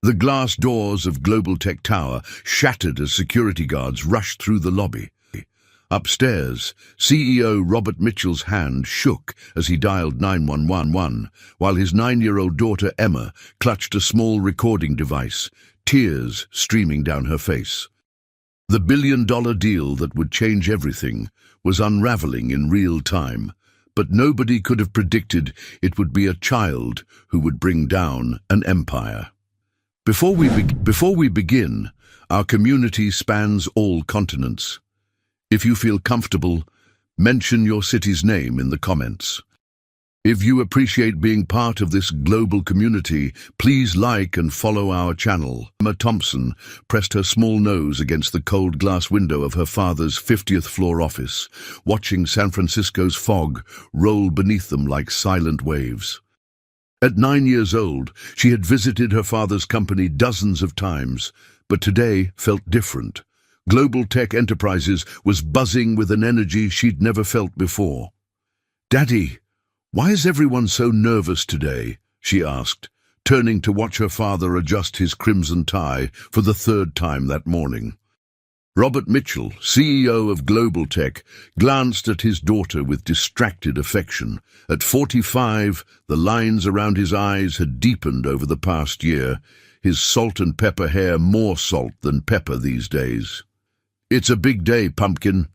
The glass doors of Global Tech Tower shattered as security guards rushed through the lobby. Upstairs, CEO Robert Mitchell's hand shook as he dialed 911, while his 9-year-old daughter Emma clutched a small recording device, tears streaming down her face. The billion-dollar deal that would change everything was unraveling in real time, but nobody could have predicted it would be a child who would bring down an empire. Before we begin, our community spans all continents. If you feel comfortable, mention your city's name in the comments. If you appreciate being part of this global community, please like and follow our channel. Emma Thompson pressed her small nose against the cold glass window of her father's 50th floor office, watching San Francisco's fog roll beneath them like silent waves. At 9 years old, she had visited her father's company dozens of times, but today felt different. Global Tech Enterprises was buzzing with an energy she'd never felt before. "Daddy, why is everyone so nervous today?" she asked, turning to watch her father adjust his crimson tie for the 3rd time that morning. Robert Mitchell, CEO of Global Tech, glanced at his daughter with distracted affection. At 45, the lines around his eyes had deepened over the past year, his salt and pepper hair more salt than pepper these days. "It's a big day, Pumpkin.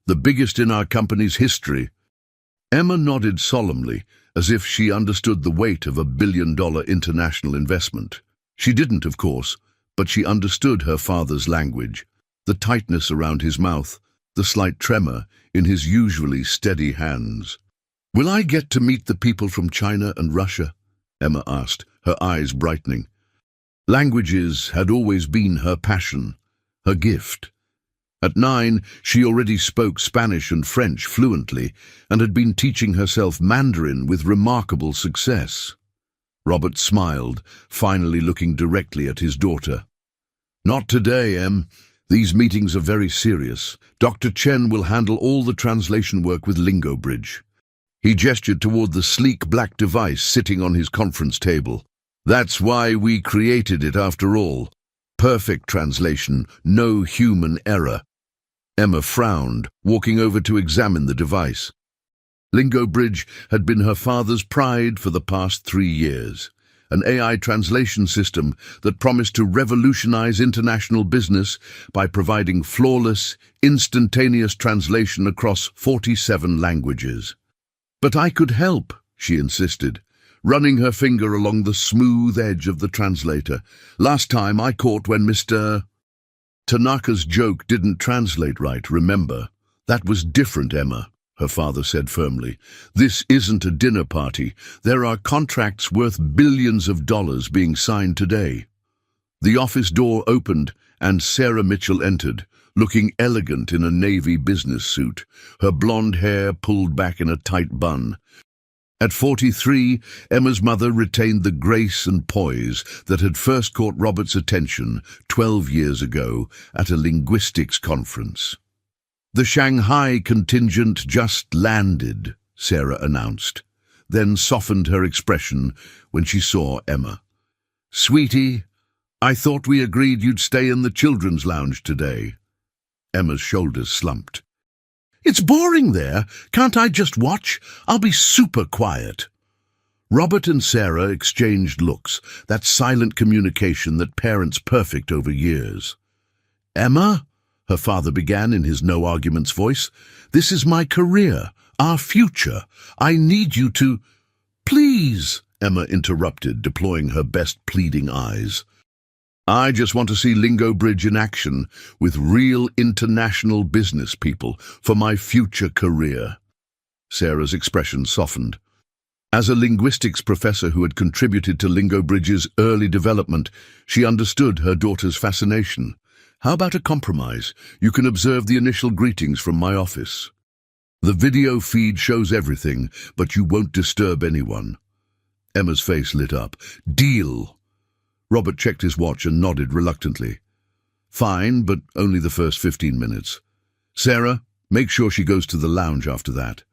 The biggest in our company's history." Emma nodded solemnly, as if she understood the weight of a billion-dollar international investment. She didn't, of course, but she understood her father's language, the tightness around his mouth, the slight tremor in his usually steady hands. "Will I get to meet the people from China and Russia?" Emma asked, her eyes brightening. Languages had always been her passion, her gift. At 9, she already spoke Spanish and French fluently and had been teaching herself Mandarin with remarkable success. Robert smiled, finally looking directly at his daughter. "Not today, Em. These meetings are very serious. Dr. Chen will handle all the translation work with Lingo Bridge." He gestured toward the sleek black device sitting on his conference table. "That's why we created it after all. Perfect translation, no human error." Emma frowned, walking over to examine the device. Lingo Bridge had been her father's pride for the past 3 years, an AI translation system that promised to revolutionize international business by providing flawless, instantaneous translation across 47 languages. "But I could help," she insisted, running her finger along the smooth edge of the translator. "Last time I caught when Mr. Tanaka's joke didn't translate right, remember? That was different, Emma," her father said firmly. "This isn't a dinner party. There are contracts worth billions of dollars being signed today." The office door opened and Sarah Mitchell entered, looking elegant in a navy business suit, her blonde hair pulled back in a tight bun. At 43, Emma's mother retained the grace and poise that had first caught Robert's attention 12 years ago at a linguistics conference. "The Shanghai contingent just landed," Sarah announced, then softened her expression when she saw Emma. "Sweetie, I thought we agreed you'd stay in the children's lounge today." Emma's shoulders slumped. "It's boring there. Can't I just watch? I'll be super quiet." Robert and Sarah exchanged looks, that silent communication that parents perfect over years. "Emma," her father began in his no-arguments voice, "this is my career, our future. I need you to—" "Please," Emma interrupted, deploying her best pleading eyes. "I just want to see Lingo Bridge in action with real international business people for my future career." Sarah's expression softened. As a linguistics professor who had contributed to Lingo Bridge's early development, she understood her daughter's fascination. "How about a compromise? You can observe the initial greetings from my office. The video feed shows everything, but you won't disturb anyone." Emma's face lit up. "Deal." Robert checked his watch and nodded reluctantly. "Fine, but only the first 15 minutes. Sarah, make sure she goes to the lounge after that."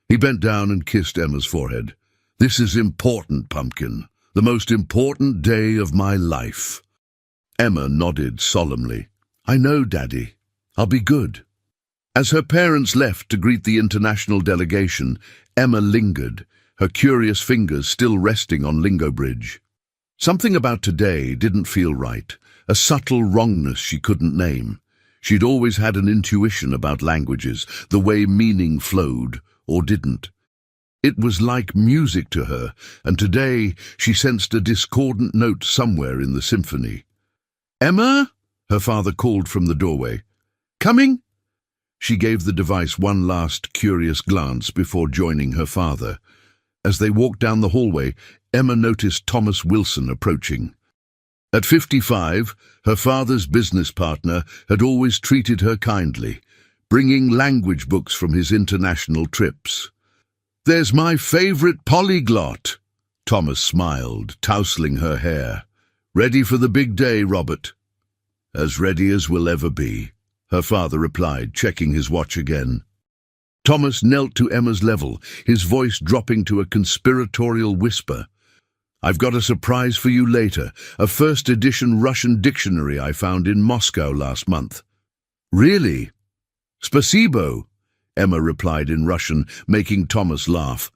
He bent down and kissed Emma's forehead. "This is important, Pumpkin. The most important day of my life. Emma nodded solemnly. I know, Daddy. I'll be good. As her parents left to greet the international delegation, Emma lingered, her curious fingers still resting on Lingo Bridge. Something about today didn't feel right, a subtle wrongness she couldn't name. She'd always had an intuition about languages, the way meaning flowed, or didn't. It was like music to her, and today she sensed a discordant note somewhere in the symphony. Emma? Her father called from the doorway. Coming? She gave the device one last curious glance before joining her father. As they walked down the hallway, Emma noticed Thomas Wilson approaching. At 55, her father's business partner had always treated her kindly, bringing language books from his international trips. There's my favorite polyglot, Thomas smiled, tousling her hair. Ready for the big day, Robert? As ready as we'll ever be, her father replied, checking his watch again. Thomas knelt to Emma's level, his voice dropping to a conspiratorial whisper. I've got a surprise for you later, a first-edition Russian dictionary I found in Moscow last month. Really? Spasibo, Emma replied in Russian, making Thomas laugh.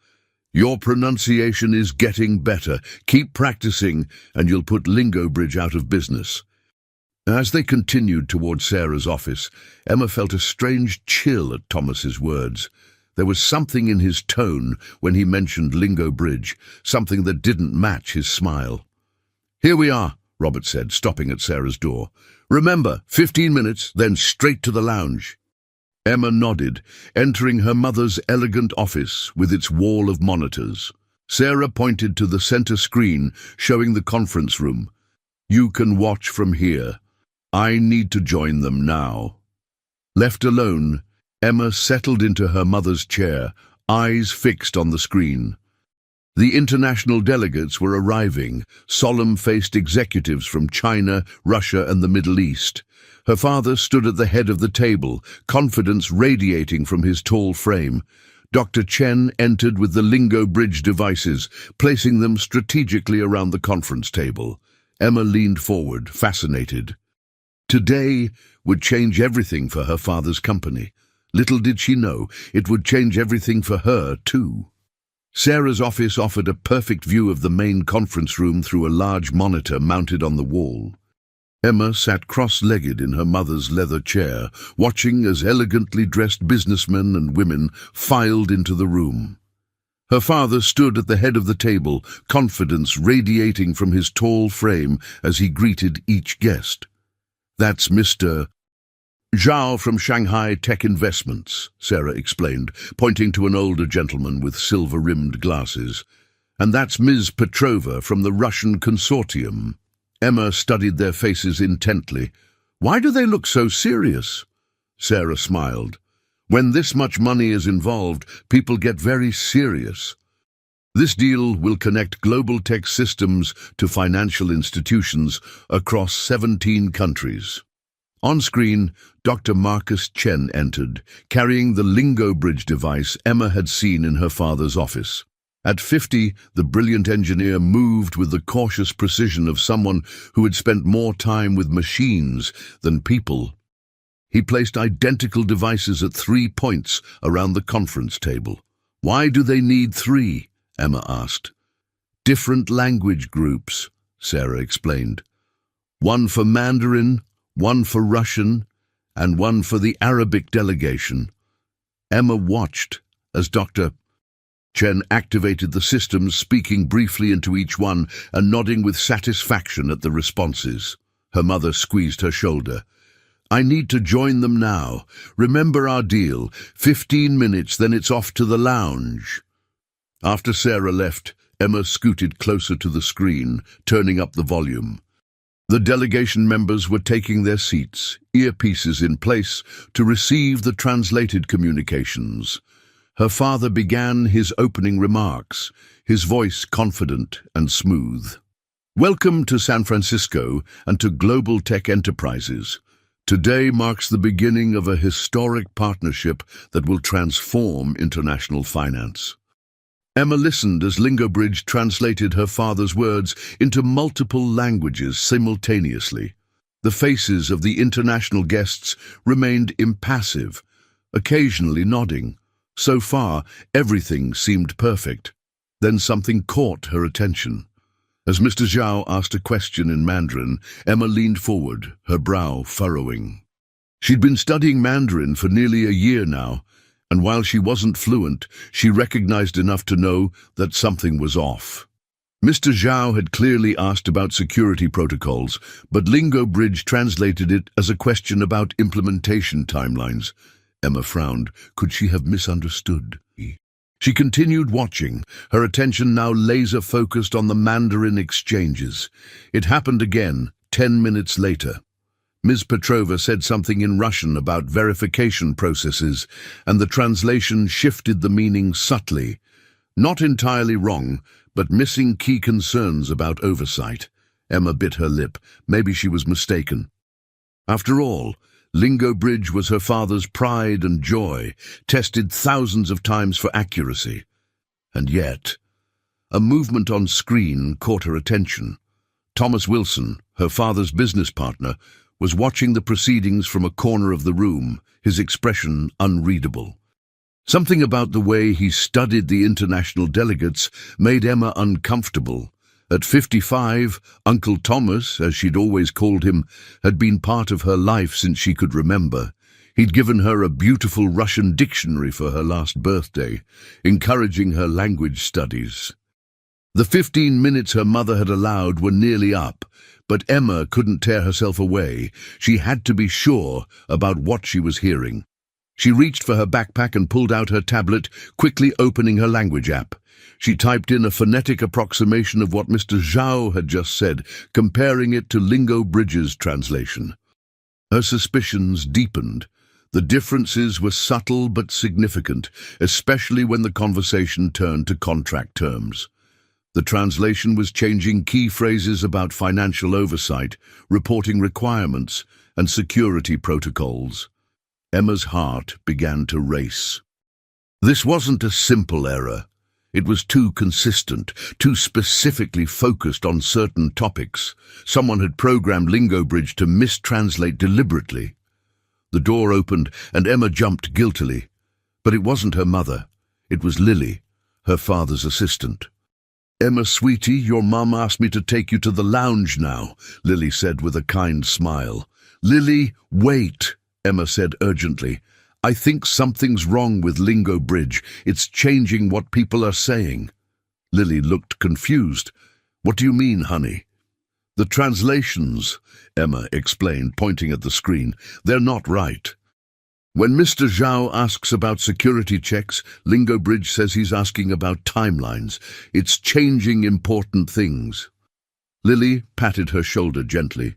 Your pronunciation is getting better. Keep practicing, and you'll put Lingo Bridge out of business. As they continued toward Sarah's office, Emma felt a strange chill at Thomas's words. There was something in his tone when he mentioned Lingo Bridge, something that didn't match his smile. Here we are, Robert said, stopping at Sarah's door. Remember, 15 minutes, then straight to the lounge. Emma nodded, entering her mother's elegant office with its wall of monitors. Sarah pointed to the center screen, showing the conference room. You can watch from here. I need to join them now. Left alone, Emma settled into her mother's chair, eyes fixed on the screen. The international delegates were arriving, solemn-faced executives from China, Russia, and the Middle East. Her father stood at the head of the table, confidence radiating from his tall frame. Dr. Chen entered with the Lingo Bridge devices, placing them strategically around the conference table. Emma leaned forward, fascinated. Today would change everything for her father's company. Little did she know, it would change everything for her, too. Sarah's office offered a perfect view of the main conference room through a large monitor mounted on the wall. Emma sat cross-legged in her mother's leather chair, watching as elegantly dressed businessmen and women filed into the room. Her father stood at the head of the table, confidence radiating from his tall frame as he greeted each guest. That's Mr. Zhao from Shanghai Tech Investments, Sarah explained, pointing to an older gentleman with silver-rimmed glasses. And that's Ms. Petrova from the Russian Consortium. Emma studied their faces intently. Why do they look so serious? Sarah smiled. When this much money is involved, people get very serious. This deal will connect global tech systems to financial institutions across 17 countries. On screen, Dr. Marcus Chen entered, carrying the Lingo Bridge device Emma had seen in her father's office. At 50, the brilliant engineer moved with the cautious precision of someone who had spent more time with machines than people. He placed identical devices at 3 points around the conference table. Why do they need 3? Emma asked. Different language groups, Sarah explained. One for Mandarin, one for Russian, and one for the Arabic delegation. Emma watched as Dr. Chen activated the systems, speaking briefly into each one and nodding with satisfaction at the responses. Her mother squeezed her shoulder. I need to join them now. Remember our deal. 15 minutes, then it's off to the lounge. After Sarah left, Emma scooted closer to the screen, turning up the volume. The delegation members were taking their seats, earpieces in place, to receive the translated communications. Her father began his opening remarks, his voice confident and smooth. Welcome to San Francisco and to Global Tech Enterprises. Today marks the beginning of a historic partnership that will transform international finance. Emma listened as Lingobridge translated her father's words into multiple languages simultaneously. The faces of the international guests remained impassive, occasionally nodding. So far, everything seemed perfect. Then something caught her attention. As Mr. Zhao asked a question in Mandarin, Emma leaned forward, her brow furrowing. She'd been studying Mandarin for nearly a year now, and while she wasn't fluent, she recognized enough to know that something was off. Mr. Zhao had clearly asked about security protocols, but Lingobridge translated it as a question about implementation timelines. Emma frowned. Could she have misunderstood? She continued watching, her attention now laser-focused on the Mandarin exchanges. It happened again, 10 minutes later. Ms. Petrova said something in Russian about verification processes, and the translation shifted the meaning subtly. Not entirely wrong, but missing key concerns about oversight. Emma bit her lip. Maybe she was mistaken. After all, Lingobridge was her father's pride and joy, tested thousands of times for accuracy. And yet, a movement on screen caught her attention. Thomas Wilson, her father's business partner, was watching the proceedings from a corner of the room, his expression unreadable. Something about the way he studied the international delegates made Emma uncomfortable. At 55, Uncle Thomas, as she'd always called him, had been part of her life since she could remember. He'd given her a beautiful Russian dictionary for her last birthday, encouraging her language studies. The 15 minutes her mother had allowed were nearly up, but Emma couldn't tear herself away. She had to be sure about what she was hearing. She reached for her backpack and pulled out her tablet, quickly opening her language app. She typed in a phonetic approximation of what Mr. Zhao had just said, comparing it to Lingobridge's translation. Her suspicions deepened. The differences were subtle but significant, especially when the conversation turned to contract terms. The translation was changing key phrases about financial oversight, reporting requirements, and security protocols. Emma's heart began to race. This wasn't a simple error. It was too consistent, too specifically focused on certain topics. Someone had programmed Lingobridge to mistranslate deliberately. The door opened, and Emma jumped guiltily. But it wasn't her mother. It was Lily, her father's assistant. "Emma, sweetie, your mum asked me to take you to the lounge now," Lily said with a kind smile. "Lily, wait," Emma said urgently. "I think something's wrong with Lingobridge. It's changing what people are saying." Lily looked confused. "What do you mean, honey?" "The translations," Emma explained, pointing at the screen. "They're not right. When Mr. Zhao asks about security checks, Lingobridge says he's asking about timelines. It's changing important things." Lily patted her shoulder gently.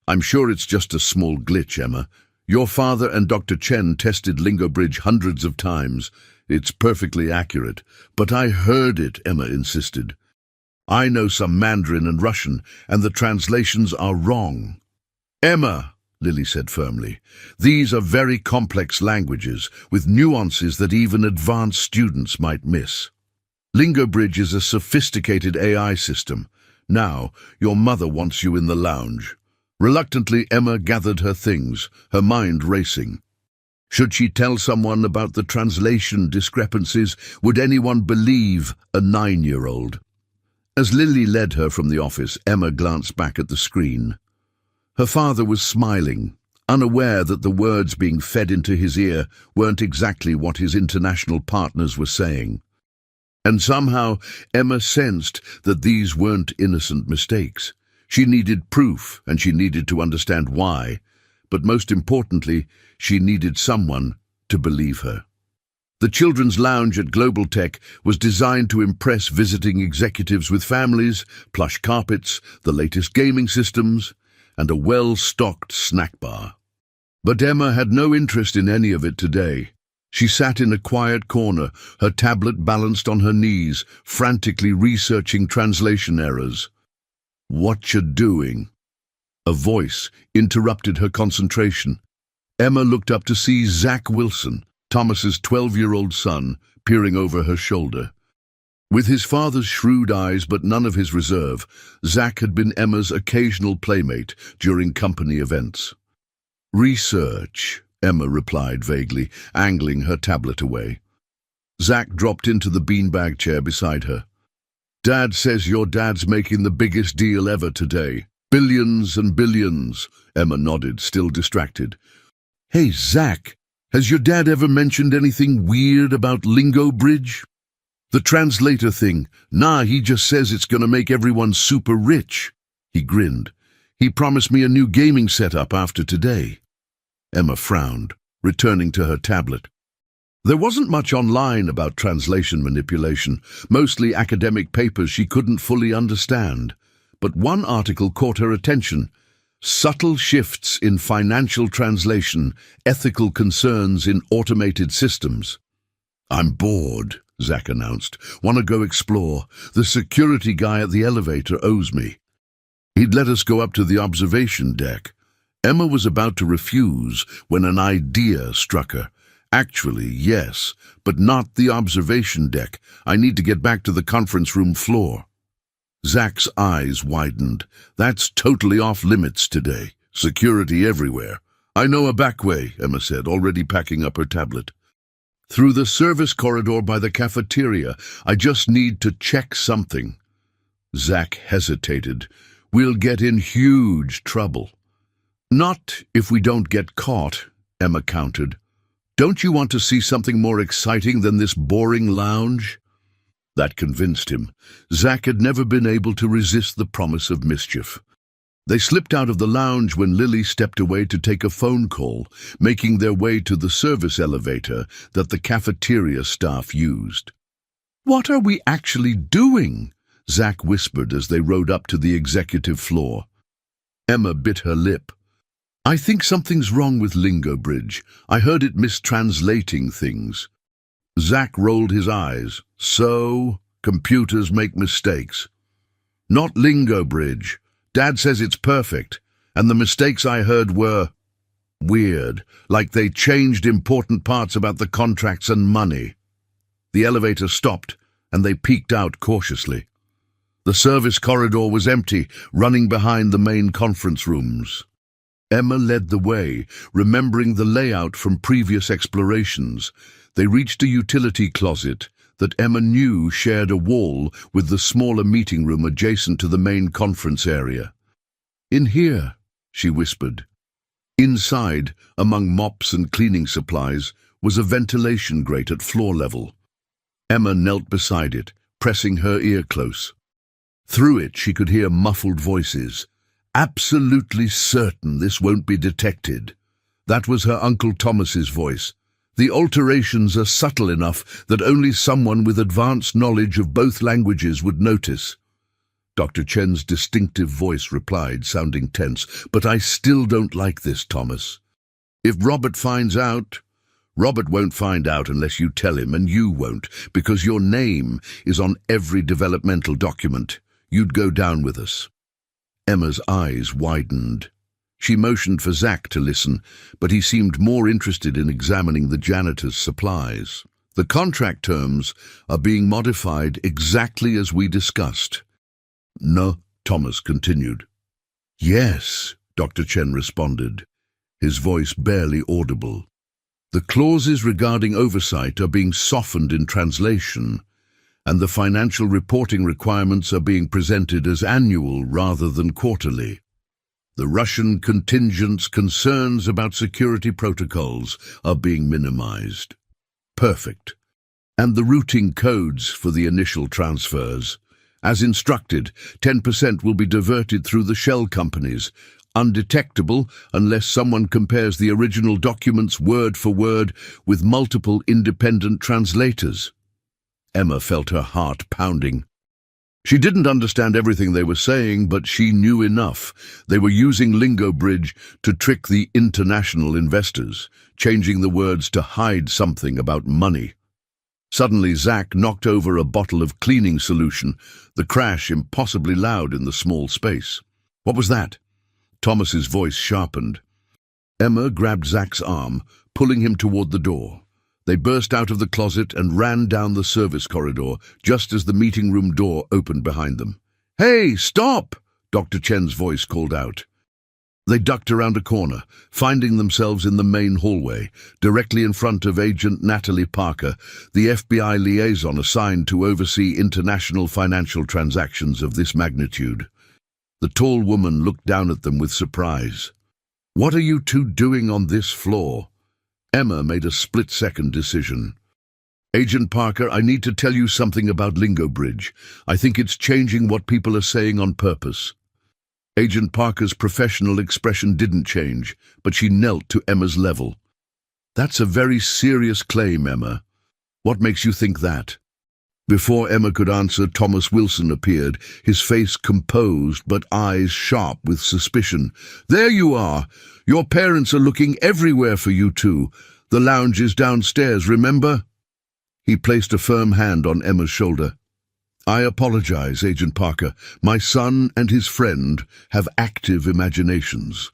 "I'm sure it's just a small glitch, Emma. Your father and Dr. Chen tested Lingobridge hundreds of times. It's perfectly accurate." "But I heard it," Emma insisted. "I know some Mandarin and Russian, and the translations are wrong." "Emma," Lily said firmly, "these are very complex languages, with nuances that even advanced students might miss. Lingobridge is a sophisticated AI system. Now, your mother wants you in the lounge." Reluctantly, Emma gathered her things, her mind racing. Should she tell someone about the translation discrepancies? Would anyone believe a 9-year-old? As Lily led her from the office, Emma glanced back at the screen. Her father was smiling, unaware that the words being fed into his ear weren't exactly what his international partners were saying. And somehow Emma sensed that these weren't innocent mistakes. She needed proof, and she needed to understand why. But most importantly, she needed someone to believe her. The children's lounge at Global Tech was designed to impress visiting executives with families, plush carpets, the latest gaming systems, and a well-stocked snack bar. But Emma had no interest in any of it today. She sat in a quiet corner, her tablet balanced on her knees, frantically researching translation errors. "What you doing?" A voice interrupted her concentration. Emma looked up to see Zach Wilson, Thomas's 12-year-old son, peering over her shoulder. With his father's shrewd eyes but none of his reserve, Zack had been Emma's occasional playmate during company events. "Research," Emma replied vaguely, angling her tablet away. Zack dropped into the beanbag chair beside her. "Dad says your dad's making the biggest deal ever today. Billions and billions." Emma nodded, still distracted. "Hey, Zack, has your dad ever mentioned anything weird about Lingo Bridge?" "The translator thing. Nah, he just says it's gonna make everyone super rich." He grinned. "He promised me a new gaming setup after today." Emma frowned, returning to her tablet. There wasn't much online about translation manipulation, mostly academic papers she couldn't fully understand. But one article caught her attention. "Subtle shifts in financial translation, ethical concerns in automated systems." "I'm bored," Zack announced. "Want to go explore? The security guy at the elevator owes me." He'd let us go up to the observation deck. Emma was about to refuse when an idea struck her. "Actually, yes, but not the observation deck. I need to get back to the conference room floor." Zack's eyes widened. "That's totally off limits today. Security everywhere." "I know a back way," Emma said, already packing up her tablet. "Through the service corridor by the cafeteria. I just need to check something." Zack hesitated. "We'll get in huge trouble." "Not if we don't get caught," Emma countered. "Don't you want to see something more exciting than this boring lounge?" That convinced him. Zack had never been able to resist the promise of mischief. They slipped out of the lounge when Lily stepped away to take a phone call, making their way to the service elevator that the cafeteria staff used. "What are we actually doing?" Zack whispered as they rode up to the executive floor. Emma bit her lip. "I think something's wrong with Lingo Bridge. I heard it mistranslating things." Zack rolled his eyes. "So, computers make mistakes." "Not Lingo Bridge. Dad says it's perfect, and the mistakes I heard were weird, like they changed important parts about the contracts and money." The elevator stopped, and they peeked out cautiously. The service corridor was empty, running behind the main conference rooms. Emma led the way, remembering the layout from previous explorations. They reached a utility closet that Emma knew shared a wall with the smaller meeting room adjacent to the main conference area. "In here," she whispered. Inside, among mops and cleaning supplies, was a ventilation grate at floor level. Emma knelt beside it, pressing her ear close. Through it she could hear muffled voices. "Absolutely certain this won't be detected." That was her Uncle Thomas's voice. "The alterations are subtle enough that only someone with advanced knowledge of both languages would notice." Dr. Chen's distinctive voice replied, sounding tense, "But I still don't like this, Thomas. If Robert finds out..." "Robert won't find out unless you tell him, and you won't, because your name is on every developmental document. You'd go down with us." Emma's eyes widened. She motioned for Zack to listen, but he seemed more interested in examining the janitor's supplies. "The contract terms are being modified exactly as we discussed." "No," Thomas continued. "Yes," Dr. Chen responded, his voice barely audible. "The clauses regarding oversight are being softened in translation, and the financial reporting requirements are being presented as annual rather than quarterly. The Russian contingent's concerns about security protocols are being minimized." "Perfect. And the routing codes for the initial transfers. As instructed, 10% will be diverted through the shell companies, undetectable unless someone compares the original documents word for word with multiple independent translators." Emma felt her heart pounding. She didn't understand everything they were saying, but she knew enough. They were using Lingo Bridge to trick the international investors, changing the words to hide something about money. Suddenly, Zack knocked over a bottle of cleaning solution, the crash impossibly loud in the small space. "What was that?" Thomas's voice sharpened. Emma grabbed Zack's arm, pulling him toward the door. They burst out of the closet and ran down the service corridor just as the meeting room door opened behind them. "Hey, stop!" Dr. Chen's voice called out. They ducked around a corner, finding themselves in the main hallway, directly in front of Agent Natalie Parker, the FBI liaison assigned to oversee international financial transactions of this magnitude. The tall woman looked down at them with surprise. "What are you two doing on this floor?" Emma made a split-second decision. "Agent Parker, I need to tell you something about Lingo Bridge. I think it's changing what people are saying on purpose." Agent Parker's professional expression didn't change, but she knelt to Emma's level. "That's a very serious claim, Emma. What makes you think that?" Before Emma could answer, Thomas Wilson appeared, his face composed but eyes sharp with suspicion. "There you are! Your parents are looking everywhere for you two. The lounge is downstairs, remember?" He placed a firm hand on Emma's shoulder. "I apologize, Agent Parker. My son and his friend have active imaginations."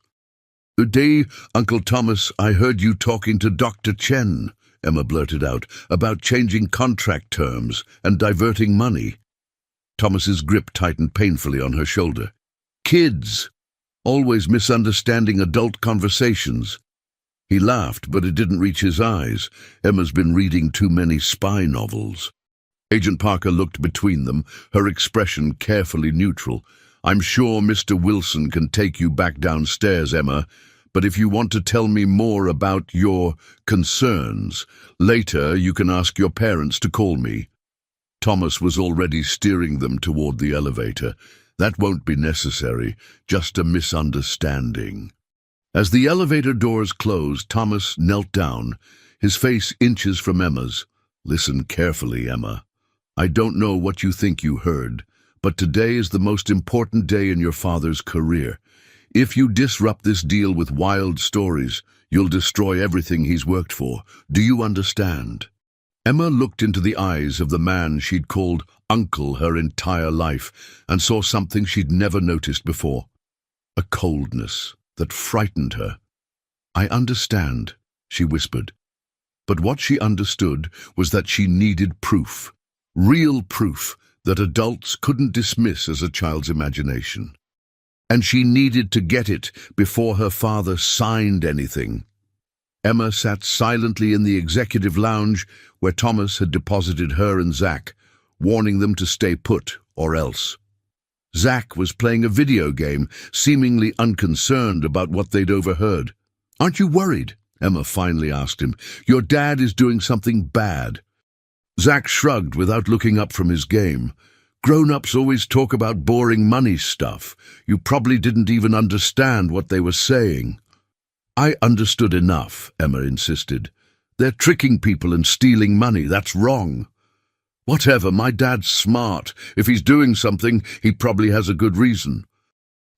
"Good day, Uncle Thomas. I heard you talking to Dr. Chen," Emma blurted out, "about changing contract terms and diverting money." Thomas's grip tightened painfully on her shoulder. "Kids! Always misunderstanding adult conversations." He laughed, but it didn't reach his eyes. Emma's been reading too many spy novels. Agent Parker looked between them, her expression carefully neutral. "I'm sure Mr. Wilson can take you back downstairs, Emma, but if you want to tell me more about your concerns, later you can ask your parents to call me." Thomas was already steering them toward the elevator. "That won't be necessary, just a misunderstanding." As the elevator doors closed, Thomas knelt down, his face inches from Emma's. "Listen carefully, Emma. I don't know what you think you heard, but today is the most important day in your father's career. If you disrupt this deal with wild stories, you'll destroy everything he's worked for. Do you understand?" Emma looked into the eyes of the man she'd called Uncle her entire life and saw something she'd never noticed before. A coldness that frightened her. "I understand," she whispered. But what she understood was that she needed proof. Real proof that adults couldn't dismiss as a child's imagination. And she needed to get it before her father signed anything. Emma sat silently in the executive lounge where Thomas had deposited her and Zach, warning them to stay put or else. Zach was playing a video game, seemingly unconcerned about what they'd overheard. "Aren't you worried?" Emma finally asked him. "Your dad is doing something bad." Zach shrugged without looking up from his game. "Grown-ups always talk about boring money stuff. You probably didn't even understand what they were saying." "I understood enough," Emma insisted. "They're tricking people and stealing money. That's wrong." "Whatever, my dad's smart. If he's doing something, he probably has a good reason."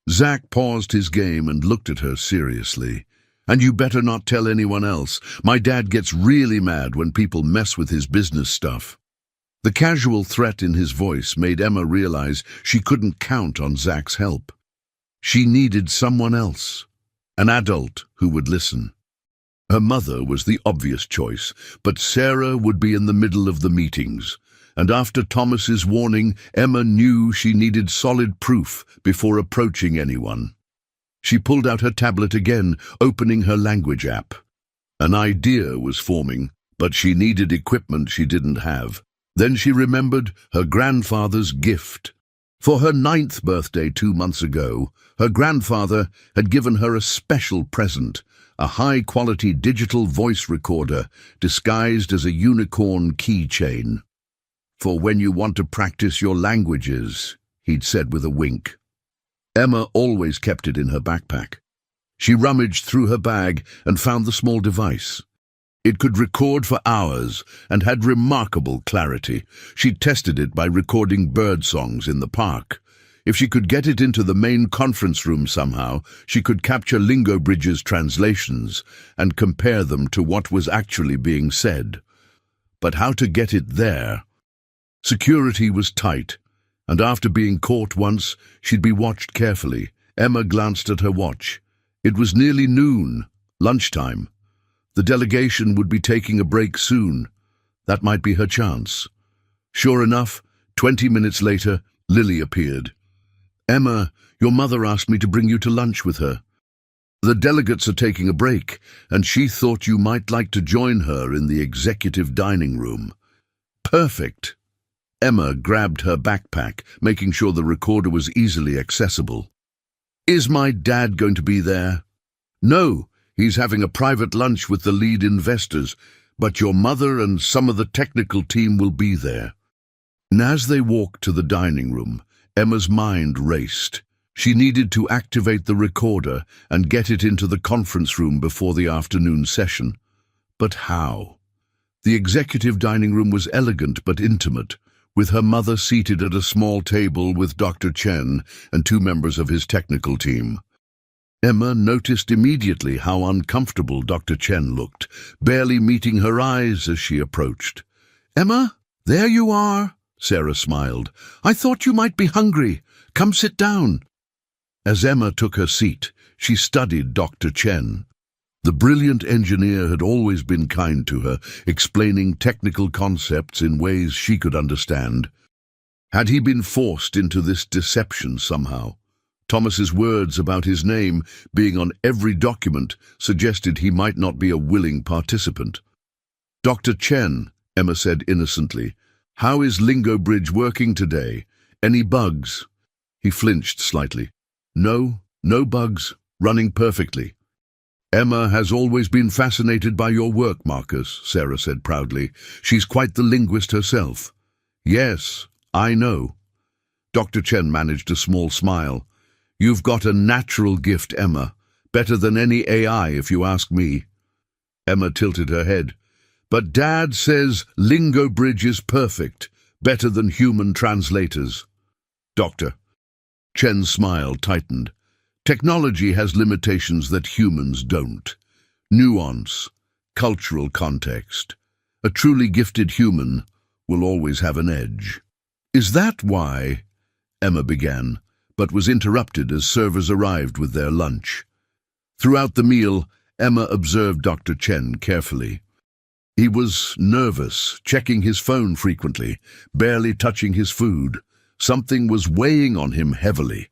Zach paused his game and looked at her seriously. "And you better not tell anyone else. My dad gets really mad when people mess with his business stuff." The casual threat in his voice made Emma realize she couldn't count on Zach's help. She needed someone else, an adult who would listen. Her mother was the obvious choice, but Sarah would be in the middle of the meetings. And after Thomas's warning, Emma knew she needed solid proof before approaching anyone. She pulled out her tablet again, opening her language app. An idea was forming, but she needed equipment she didn't have. Then she remembered her grandfather's gift. For her 9th birthday 2 months ago, her grandfather had given her a special present, a high-quality digital voice recorder disguised as a unicorn keychain. "For when you want to practice your languages," he'd said with a wink. Emma always kept it in her backpack. She rummaged through her bag and found the small device. It could record for hours and had remarkable clarity. She'd tested it by recording bird songs in the park. If she could get it into the main conference room somehow, she could capture Lingo Bridge's translations and compare them to what was actually being said. But how to get it there? Security was tight, and after being caught once, she'd be watched carefully. Emma glanced at her watch. It was nearly noon, lunchtime. The delegation would be taking a break soon. That might be her chance. Sure enough, 20 minutes later, Lily appeared. "Emma, your mother asked me to bring you to lunch with her. The delegates are taking a break, and she thought you might like to join her in the executive dining room." "Perfect." Emma grabbed her backpack, making sure the recorder was easily accessible. "Is my dad going to be there?" "No, he's having a private lunch with the lead investors, but your mother and some of the technical team will be there." And as they walked to the dining room, Emma's mind raced. She needed to activate the recorder and get it into the conference room before the afternoon session. But how? The executive dining room was elegant but intimate, with her mother seated at a small table with Dr. Chen and 2 members of his technical team. Emma noticed immediately how uncomfortable Dr. Chen looked, barely meeting her eyes as she approached. "Emma, there you are," Sarah smiled. "I thought you might be hungry. Come sit down." As Emma took her seat, she studied Dr. Chen. The brilliant engineer had always been kind to her, explaining technical concepts in ways she could understand. Had he been forced into this deception somehow? Thomas's words about his name being on every document suggested he might not be a willing participant. "Dr. Chen," Emma said innocently, "how is Lingo Bridge working today? Any bugs?" He flinched slightly. "No, no bugs. Running perfectly." "Emma has always been fascinated by your work, Marcus," Sarah said proudly. "She's quite the linguist herself." "Yes, I know." Dr. Chen managed a small smile. "You've got a natural gift, Emma. Better than any AI, if you ask me." Emma tilted her head. "But Dad says Lingo Bridge is perfect, better than human translators." "Doctor." Chen's smile tightened. "Technology has limitations that humans don't. Nuance, cultural context. A truly gifted human will always have an edge." "Is that why?" Emma began, but was interrupted as servers arrived with their lunch. Throughout the meal, Emma observed Dr. Chen carefully. He was nervous, checking his phone frequently, barely touching his food. Something was weighing on him heavily.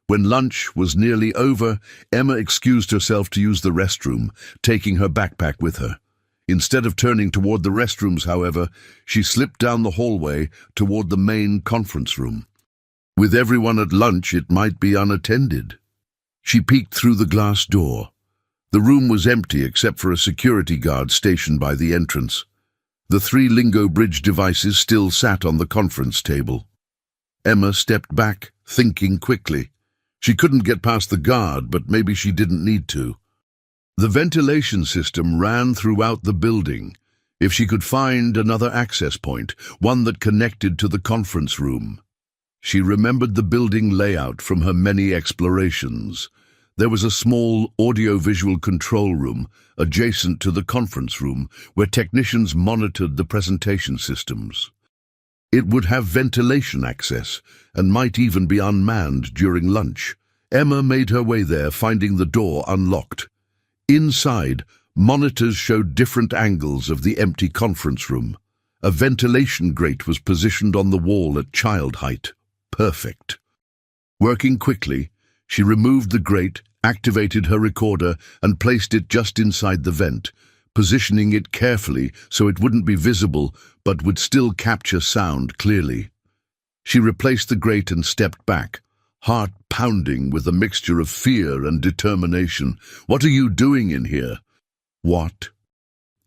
When lunch was nearly over, Emma excused herself to use the restroom, taking her backpack with her. Instead of turning toward the restrooms, however, she slipped down the hallway toward the main conference room. With everyone at lunch, it might be unattended. She peeked through the glass door. The room was empty except for a security guard stationed by the entrance. The 3 Lingo Bridge devices still sat on the conference table. Emma stepped back, thinking quickly. She couldn't get past the guard, but maybe she didn't need to. The ventilation system ran throughout the building. If she could find another access point, one that connected to the conference room. She remembered the building layout from her many explorations. There was a small audio-visual control room adjacent to the conference room where technicians monitored the presentation systems. It would have ventilation access and might even be unmanned during lunch. Emma made her way there, finding the door unlocked. Inside, monitors showed different angles of the empty conference room. A ventilation grate was positioned on the wall at child height. Perfect. Working quickly, she removed the grate, activated her recorder, and placed it just inside the vent, positioning it carefully so it wouldn't be visible but would still capture sound clearly. She replaced the grate and stepped back, heart pounding with a mixture of fear and determination. "What are you doing in here?" "What?"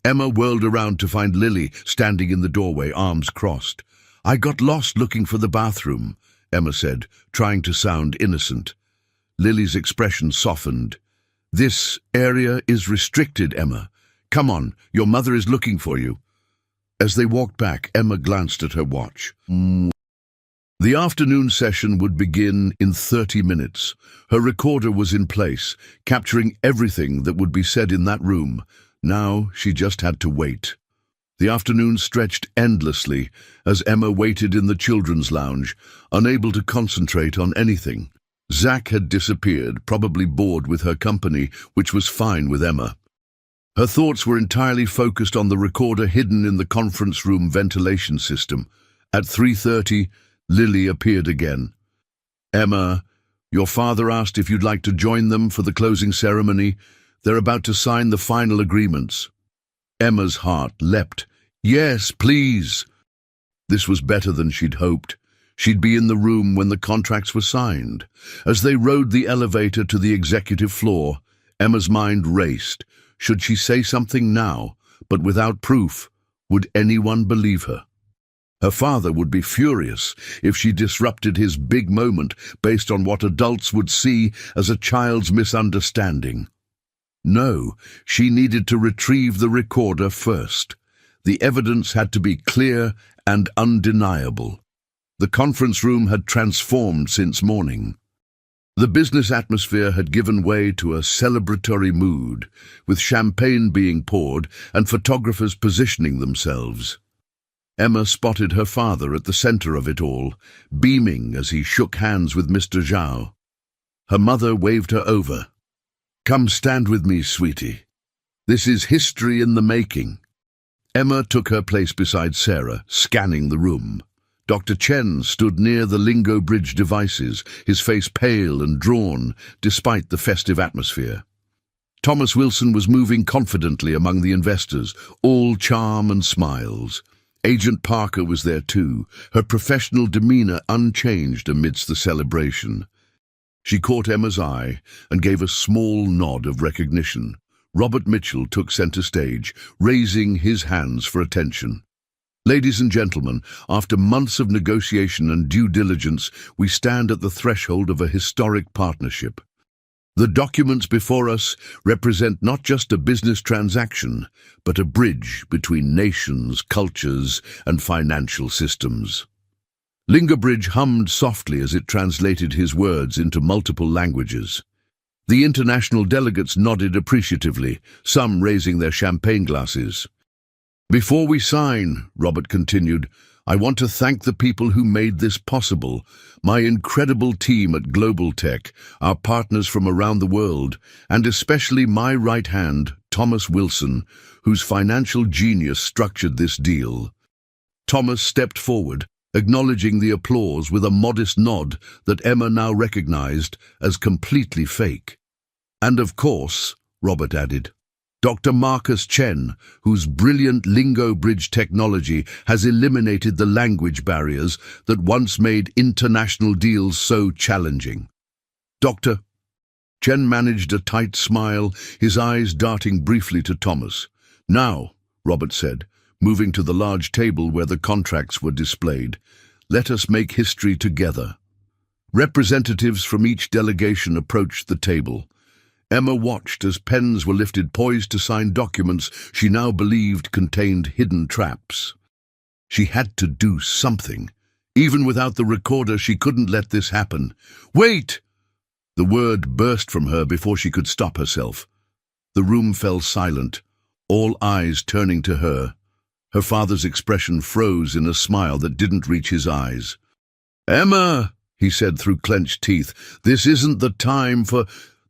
Emma whirled around to find Lily standing in the doorway, arms crossed. "I got lost looking for the bathroom," Emma said, trying to sound innocent. Lily's expression softened. "This area is restricted, Emma. Come on, your mother is looking for you." As they walked back, Emma glanced at her watch. The afternoon session would begin in 30 minutes. Her recorder was in place, capturing everything that would be said in that room. Now she just had to wait. The afternoon stretched endlessly as Emma waited in the children's lounge, unable to concentrate on anything. Zach had disappeared, probably bored with her company, which was fine with Emma. Her thoughts were entirely focused on the recorder hidden in the conference room ventilation system. At 3:30, Lily appeared again. "Emma, your father asked if you'd like to join them for the closing ceremony. They're about to sign the final agreements." Emma's heart leapt. "Yes, please." This was better than she'd hoped. She'd be in the room when the contracts were signed. As they rode the elevator to the executive floor, Emma's mind raced. Should she say something now, but without proof? Would anyone believe her? Her father would be furious if she disrupted his big moment based on what adults would see as a child's misunderstanding. No, she needed to retrieve the recorder first. The evidence had to be clear and undeniable. The conference room had transformed since morning. The business atmosphere had given way to a celebratory mood, with champagne being poured and photographers positioning themselves. Emma spotted her father at the center of it all, beaming as he shook hands with Mr. Zhao. Her mother waved her over. "Come stand with me, sweetie. This is history in the making." Emma took her place beside Sarah, scanning the room. Dr. Chen stood near the lingo bridge devices, his face pale and drawn, despite the festive atmosphere. Thomas Wilson was moving confidently among the investors, all charm and smiles. Agent Parker was there too, her professional demeanor unchanged amidst the celebration. She caught Emma's eye and gave a small nod of recognition. Robert Mitchell took center stage, raising his hands for attention. "Ladies and gentlemen, after months of negotiation and due diligence, we stand at the threshold of a historic partnership. The documents before us represent not just a business transaction, but a bridge between nations, cultures, and financial systems." Lingabridge hummed softly as it translated his words into multiple languages. The international delegates nodded appreciatively, some raising their champagne glasses. "Before we sign," Robert continued, "I want to thank the people who made this possible, my incredible team at Global Tech, our partners from around the world, and especially my right hand, Thomas Wilson, whose financial genius structured this deal." Thomas stepped forward, acknowledging the applause with a modest nod that Emma now recognized as completely fake. "And of course," Robert added, "Dr. Marcus Chen, whose brilliant lingo bridge technology has eliminated the language barriers that once made international deals so challenging." "Dr." Chen managed a tight smile, his eyes darting briefly to Thomas. "Now," Robert said, moving to the large table where the contracts were displayed, "let us make history together." Representatives from each delegation approached the table. Emma watched as pens were lifted poised to sign documents she now believed contained hidden traps. She had to do something. Even without the recorder, she couldn't let this happen. "Wait!" The word burst from her before she could stop herself. The room fell silent, all eyes turning to her. Her father's expression froze in a smile that didn't reach his eyes. "Emma," he said through clenched teeth, "this isn't the time for—"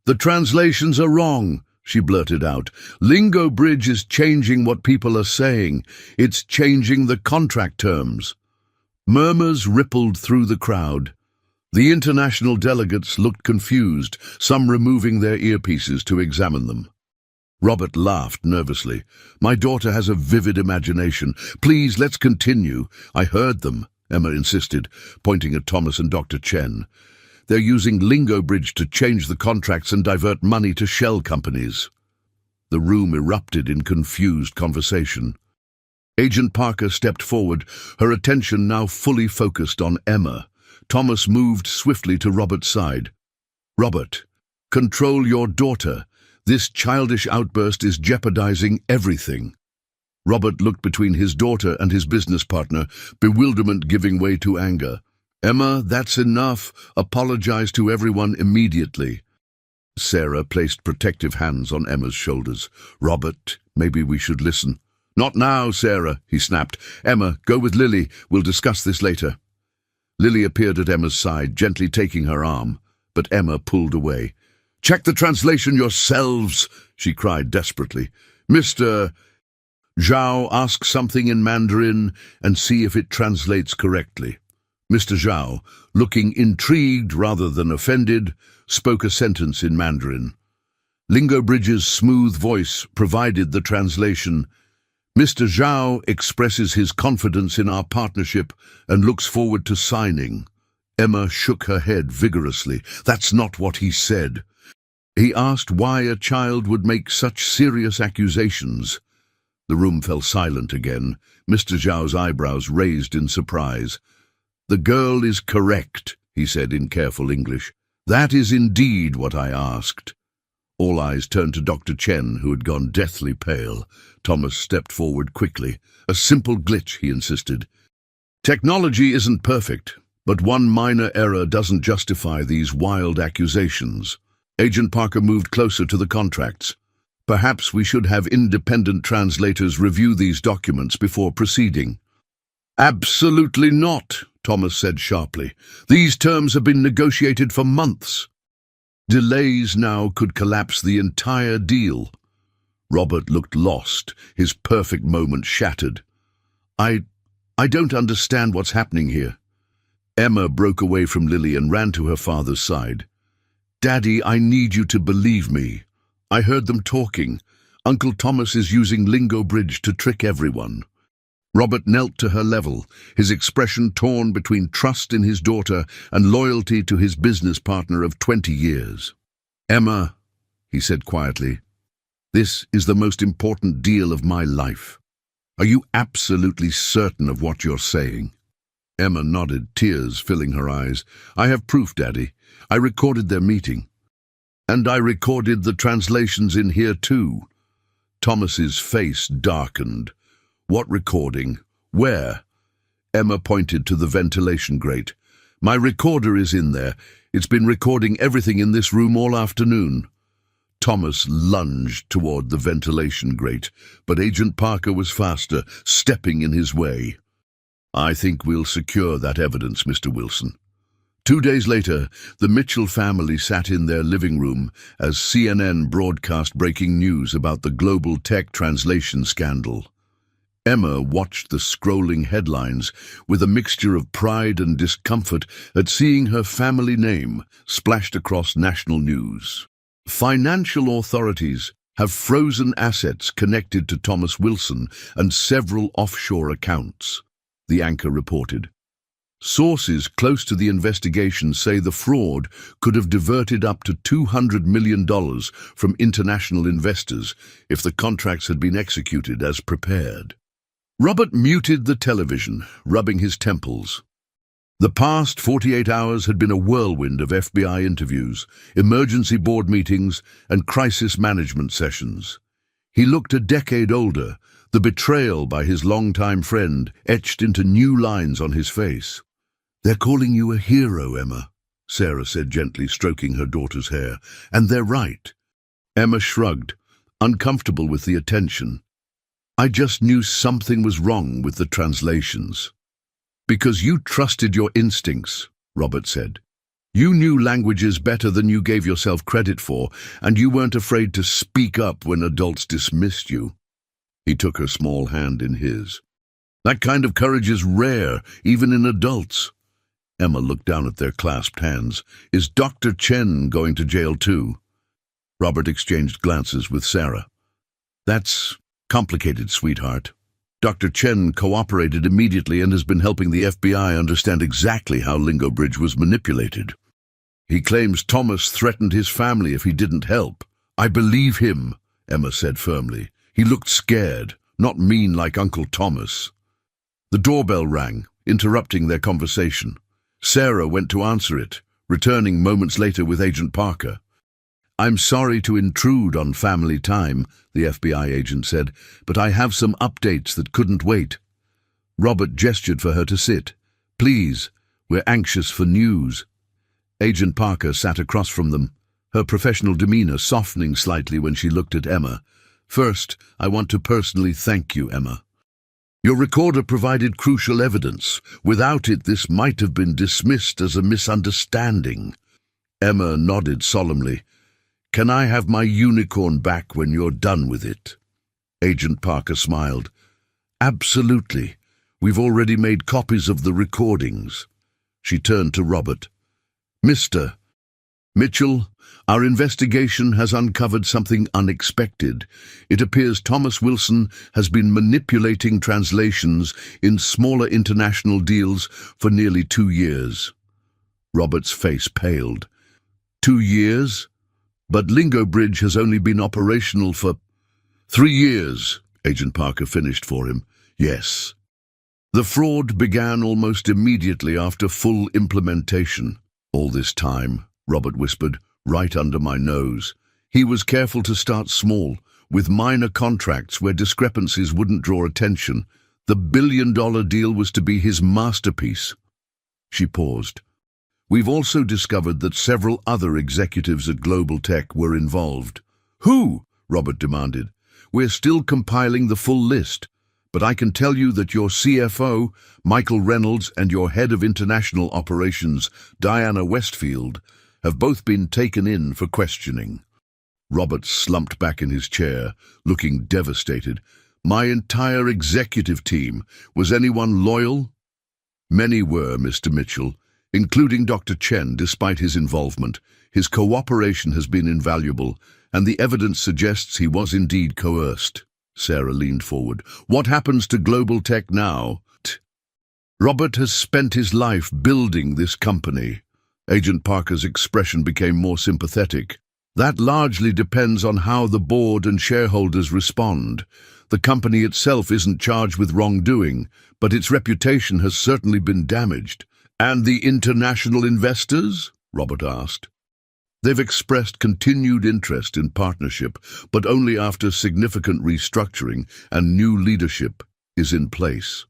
"The translations are wrong," she blurted out. "Lingo Bridge is changing what people are saying. It's changing the contract terms." Murmurs rippled through the crowd. The international delegates looked confused, some removing their earpieces to examine them. Robert laughed nervously. "My daughter has a vivid imagination. Please, let's continue." "I heard them," Emma insisted, pointing at Thomas and Dr. Chen. "They're using Lingo Bridge to change the contracts and divert money to shell companies." The room erupted in confused conversation. Agent Parker stepped forward, her attention now fully focused on Emma. Thomas moved swiftly to Robert's side. "Robert, control your daughter. This childish outburst is jeopardizing everything." Robert looked between his daughter and his business partner, bewilderment giving way to anger. "Emma, that's enough. Apologize to everyone immediately." Sarah placed protective hands on Emma's shoulders. "Robert, maybe we should listen." "Not now, Sarah," he snapped. "Emma, go with Lily. We'll discuss this later." Lily appeared at Emma's side, gently taking her arm, but Emma pulled away. "Check the translation yourselves," she cried desperately. Mr. Zhao, ask something in Mandarin and see if it translates correctly. Mr. Zhao, looking intrigued rather than offended, spoke a sentence in Mandarin. Lingo Bridge's smooth voice provided the translation. Mr. Zhao expresses his confidence in our partnership and looks forward to signing. Emma shook her head vigorously. That's not what he said. He asked why a child would make such serious accusations. The room fell silent again. Mr. Zhao's eyebrows raised in surprise. The girl is correct, he said in careful English. That is indeed what I asked. All eyes turned to Dr. Chen, who had gone deathly pale. Thomas stepped forward quickly. A simple glitch, he insisted. Technology isn't perfect, but one minor error doesn't justify these wild accusations. Agent Parker moved closer to the contracts. Perhaps we should have independent translators review these documents before proceeding. Absolutely not, Thomas said sharply. These terms have been negotiated for months. Delays now could collapse the entire deal. Robert looked lost, his perfect moment shattered. I don't understand what's happening here. Emma broke away from Lily and ran to her father's side. Daddy, I need you to believe me. I heard them talking. Uncle Thomas is using Lingo Bridge to trick everyone. Robert knelt to her level, his expression torn between trust in his daughter and loyalty to his business partner of 20 years. Emma, he said quietly, this is the most important deal of my life. Are you absolutely certain of what you're saying? Emma nodded, tears filling her eyes. I have proof, Daddy. I recorded their meeting. And I recorded the translations in here too. Thomas's face darkened. What recording? Where? Emma pointed to the ventilation grate. My recorder is in there. It's been recording everything in this room all afternoon. Thomas lunged toward the ventilation grate, but Agent Parker was faster, stepping in his way. I think we'll secure that evidence, Mr. Wilson. 2 days later, the Mitchell family sat in their living room as CNN broadcast breaking news about the global tech translation scandal. Emma watched the scrolling headlines with a mixture of pride and discomfort at seeing her family name splashed across national news. Financial authorities have frozen assets connected to Thomas Wilson and several offshore accounts, the anchor reported. Sources close to the investigation say the fraud could have diverted up to $200 million from international investors if the contracts had been executed as prepared. Robert muted the television, rubbing his temples. The past 48 hours had been a whirlwind of FBI interviews, emergency board meetings, and crisis management sessions. He looked a decade older, the betrayal by his longtime friend etched into new lines on his face. They're calling you a hero, Emma, Sarah said gently, stroking her daughter's hair. And they're right. Emma shrugged, uncomfortable with the attention. I just knew something was wrong with the translations. Because you trusted your instincts, Robert said. You knew languages better than you gave yourself credit for, and you weren't afraid to speak up when adults dismissed you. He took her small hand in his. That kind of courage is rare, even in adults. Emma looked down at their clasped hands. Is Dr. Chen going to jail too? Robert exchanged glances with Sarah. That's complicated, sweetheart. Dr. Chen cooperated immediately and has been helping the FBI understand exactly how Lingo Bridge was manipulated. He claims Thomas threatened his family if he didn't help. I believe him, Emma said firmly. He looked scared, not mean like Uncle Thomas. The doorbell rang, interrupting their conversation. Sarah went to answer it, returning moments later with Agent Parker. I'm sorry to intrude on family time, the FBI agent said, but I have some updates that couldn't wait. Robert gestured for her to sit. Please, we're anxious for news. Agent Parker sat across from them, her professional demeanor softening slightly when she looked at Emma. First, I want to personally thank you, Emma. Your recorder provided crucial evidence. Without it, this might have been dismissed as a misunderstanding. Emma nodded solemnly. Can I have my unicorn back when you're done with it? Agent Parker smiled. Absolutely. We've already made copies of the recordings. She turned to Robert. Mr. Mitchell, our investigation has uncovered something unexpected. It appears Thomas Wilson has been manipulating translations in smaller international deals for nearly 2 years. Robert's face paled. 2 years? But Lingo Bridge has only been operational for 3 years, Agent Parker finished for him. Yes. The fraud began almost immediately after full implementation. All this time, Robert whispered, right under my nose. He was careful to start small, with minor contracts where discrepancies wouldn't draw attention. The billion-dollar deal was to be his masterpiece. She paused. We've also discovered that several other executives at Global Tech were involved. Who? Robert demanded. We're still compiling the full list, but I can tell you that your CFO, Michael Reynolds, and your head of international operations, Diana Westfield, have both been taken in for questioning. Robert slumped back in his chair, looking devastated. My entire executive team. Was anyone loyal? Many were, Mr. Mitchell, including Dr. Chen, despite his involvement. His cooperation has been invaluable, and the evidence suggests he was indeed coerced. Sarah leaned forward. What happens to Global Tech now? Robert has spent his life building this company. Agent Parker's expression became more sympathetic. That largely depends on how the board and shareholders respond. The company itself isn't charged with wrongdoing, but its reputation has certainly been damaged. And the international investors? Robert asked. They've expressed continued interest in partnership, but only after significant restructuring and new leadership is in place.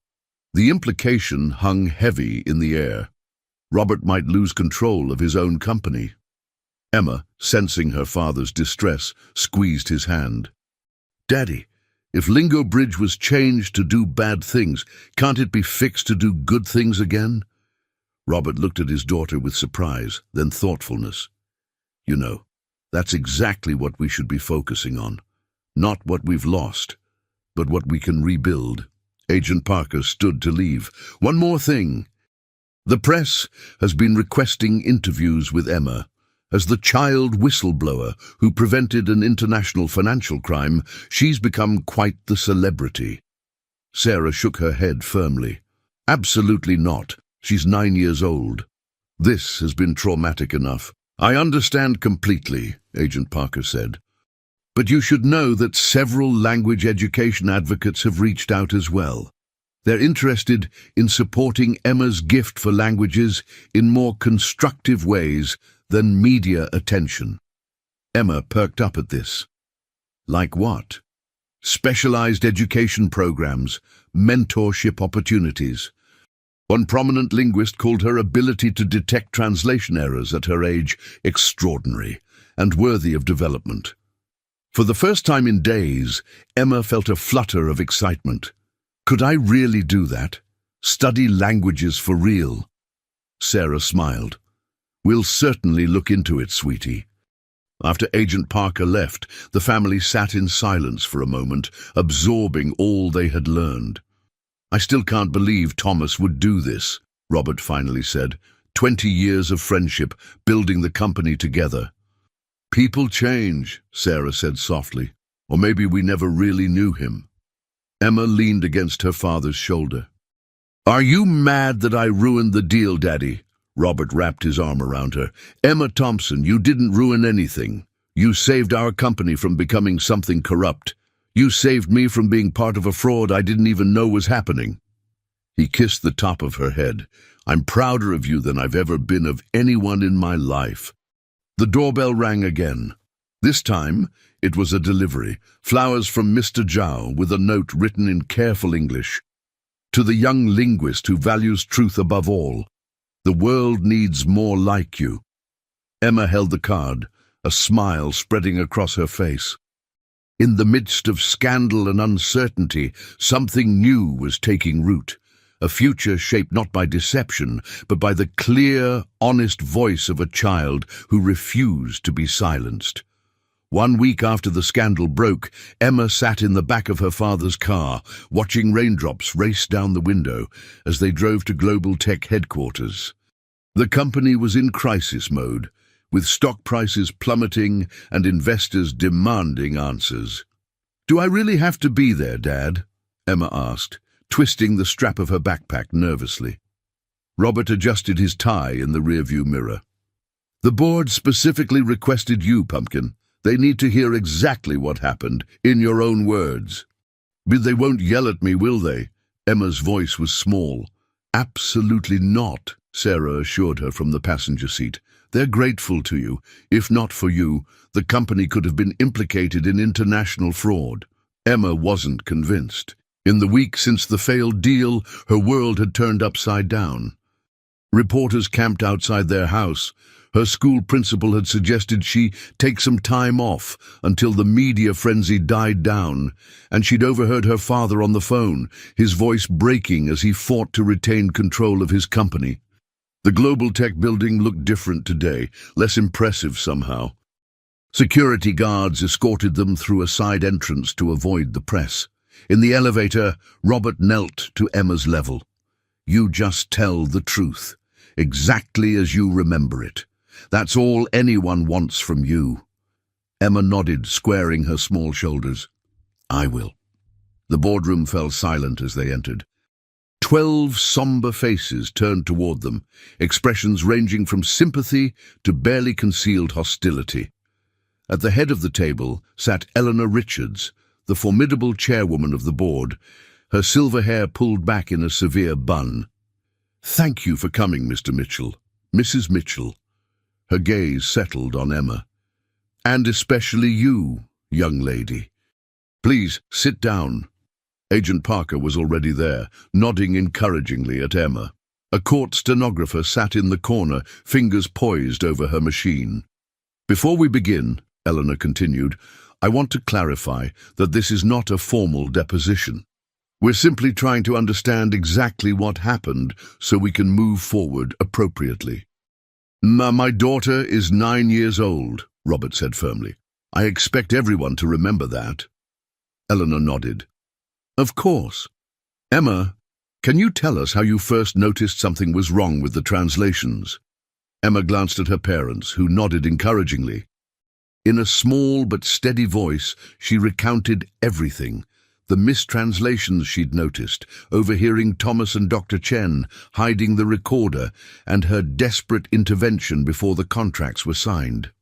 The implication hung heavy in the air. Robert might lose control of his own company. Emma, sensing her father's distress, squeezed his hand. Daddy, if Lingo Bridge was changed to do bad things, can't it be fixed to do good things again? Robert looked at his daughter with surprise, then thoughtfulness. You know, that's exactly what we should be focusing on. Not what we've lost, but what we can rebuild. Agent Parker stood to leave. One more thing. The press has been requesting interviews with Emma. As the child whistleblower who prevented an international financial crime, she's become quite the celebrity. Sarah shook her head firmly. Absolutely not. She's 9 years old. This has been traumatic enough. I understand completely, Agent Parker said. But you should know that several language education advocates have reached out as well. They're interested in supporting Emma's gift for languages in more constructive ways than media attention. Emma perked up at this. Like what? Specialized education programs, mentorship opportunities. One prominent linguist called her ability to detect translation errors at her age extraordinary and worthy of development. For the first time in days, Emma felt a flutter of excitement. Could I really do that? Study languages for real? Sarah smiled. We'll certainly look into it, sweetie. After Agent Parker left, the family sat in silence for a moment, absorbing all they had learned. I still can't believe Thomas would do this, Robert finally said. 20 years of friendship, building the company together. People change, Sarah said softly. Or maybe we never really knew him. Emma leaned against her father's shoulder. Are you mad that I ruined the deal, Daddy? Robert wrapped his arm around her. Emma Thompson, you didn't ruin anything. You saved our company from becoming something corrupt. You saved me from being part of a fraud I didn't even know was happening. He kissed the top of her head. I'm prouder of you than I've ever been of anyone in my life. The doorbell rang again. This time, it was a delivery. Flowers from Mr. Zhao with a note written in careful English. To the young linguist who values truth above all. The world needs more like you. Emma held the card, a smile spreading across her face. In the midst of scandal and uncertainty, something new was taking root. A future shaped not by deception, but by the clear, honest voice of a child who refused to be silenced. 1 week after the scandal broke, Emma sat in the back of her father's car, watching raindrops race down the window as they drove to Global Tech headquarters. The company was in crisis mode, with stock prices plummeting and investors demanding answers. "Do I really have to be there, Dad?" Emma asked, twisting the strap of her backpack nervously. Robert adjusted his tie in the rearview mirror. "The board specifically requested you, Pumpkin. They need to hear exactly what happened, in your own words." "But they won't yell at me, will they?" Emma's voice was small. "Absolutely not," Sarah assured her from the passenger seat. "They're grateful to you. If not for you, the company could have been implicated in international fraud." Emma wasn't convinced. In the week since the failed deal, her world had turned upside down. Reporters camped outside their house. Her school principal had suggested she take some time off until the media frenzy died down, and she'd overheard her father on the phone, his voice breaking as he fought to retain control of his company. The Global Tech building looked different today, less impressive somehow. Security guards escorted them through a side entrance to avoid the press. In the elevator, Robert knelt to Emma's level. "You just tell the truth, exactly as you remember it. That's all anyone wants from you." Emma nodded, squaring her small shoulders. "I will." The boardroom fell silent as they entered. 12 somber faces turned toward them, expressions ranging from sympathy to barely concealed hostility. At the head of the table sat Eleanor Richards, the formidable chairwoman of the board, her silver hair pulled back in a severe bun. "Thank you for coming, Mr. Mitchell. Mrs. Mitchell." Her gaze settled on Emma. "And especially you, young lady. Please, sit down." Agent Parker was already there, nodding encouragingly at Emma. A court stenographer sat in the corner, fingers poised over her machine. "Before we begin," Eleanor continued, "I want to clarify that this is not a formal deposition. We're simply trying to understand exactly what happened so we can move forward appropriately." My daughter is 9 years old," Robert said firmly. "I expect everyone to remember that." Eleanor nodded. "Of course. Emma, can you tell us how you first noticed something was wrong with the translations?" Emma glanced at her parents, who nodded encouragingly. In a small but steady voice, she recounted everything. The mistranslations she'd noticed, overhearing Thomas and Dr. Chen, hiding the recorder, and her desperate intervention before the contracts were signed.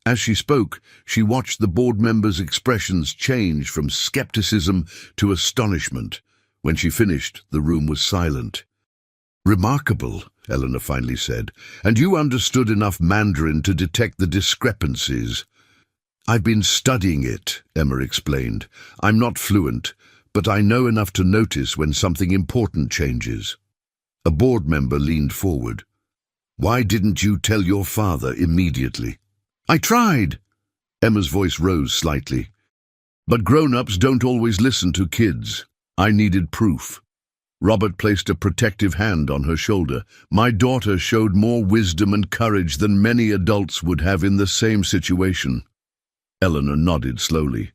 As she spoke, she watched the board members' expressions change from skepticism to astonishment. When she finished, the room was silent. "Remarkable," Eleanor finally said. "And you understood enough Mandarin to detect the discrepancies." "I've been studying it," Emma explained. "I'm not fluent, but I know enough to notice when something important changes." A board member leaned forward. "Why didn't you tell your father immediately?" "I tried." Emma's voice rose slightly. "But grown-ups don't always listen to kids. I needed proof." Robert placed a protective hand on her shoulder. "My daughter showed more wisdom and courage than many adults would have in the same situation." Eleanor nodded slowly.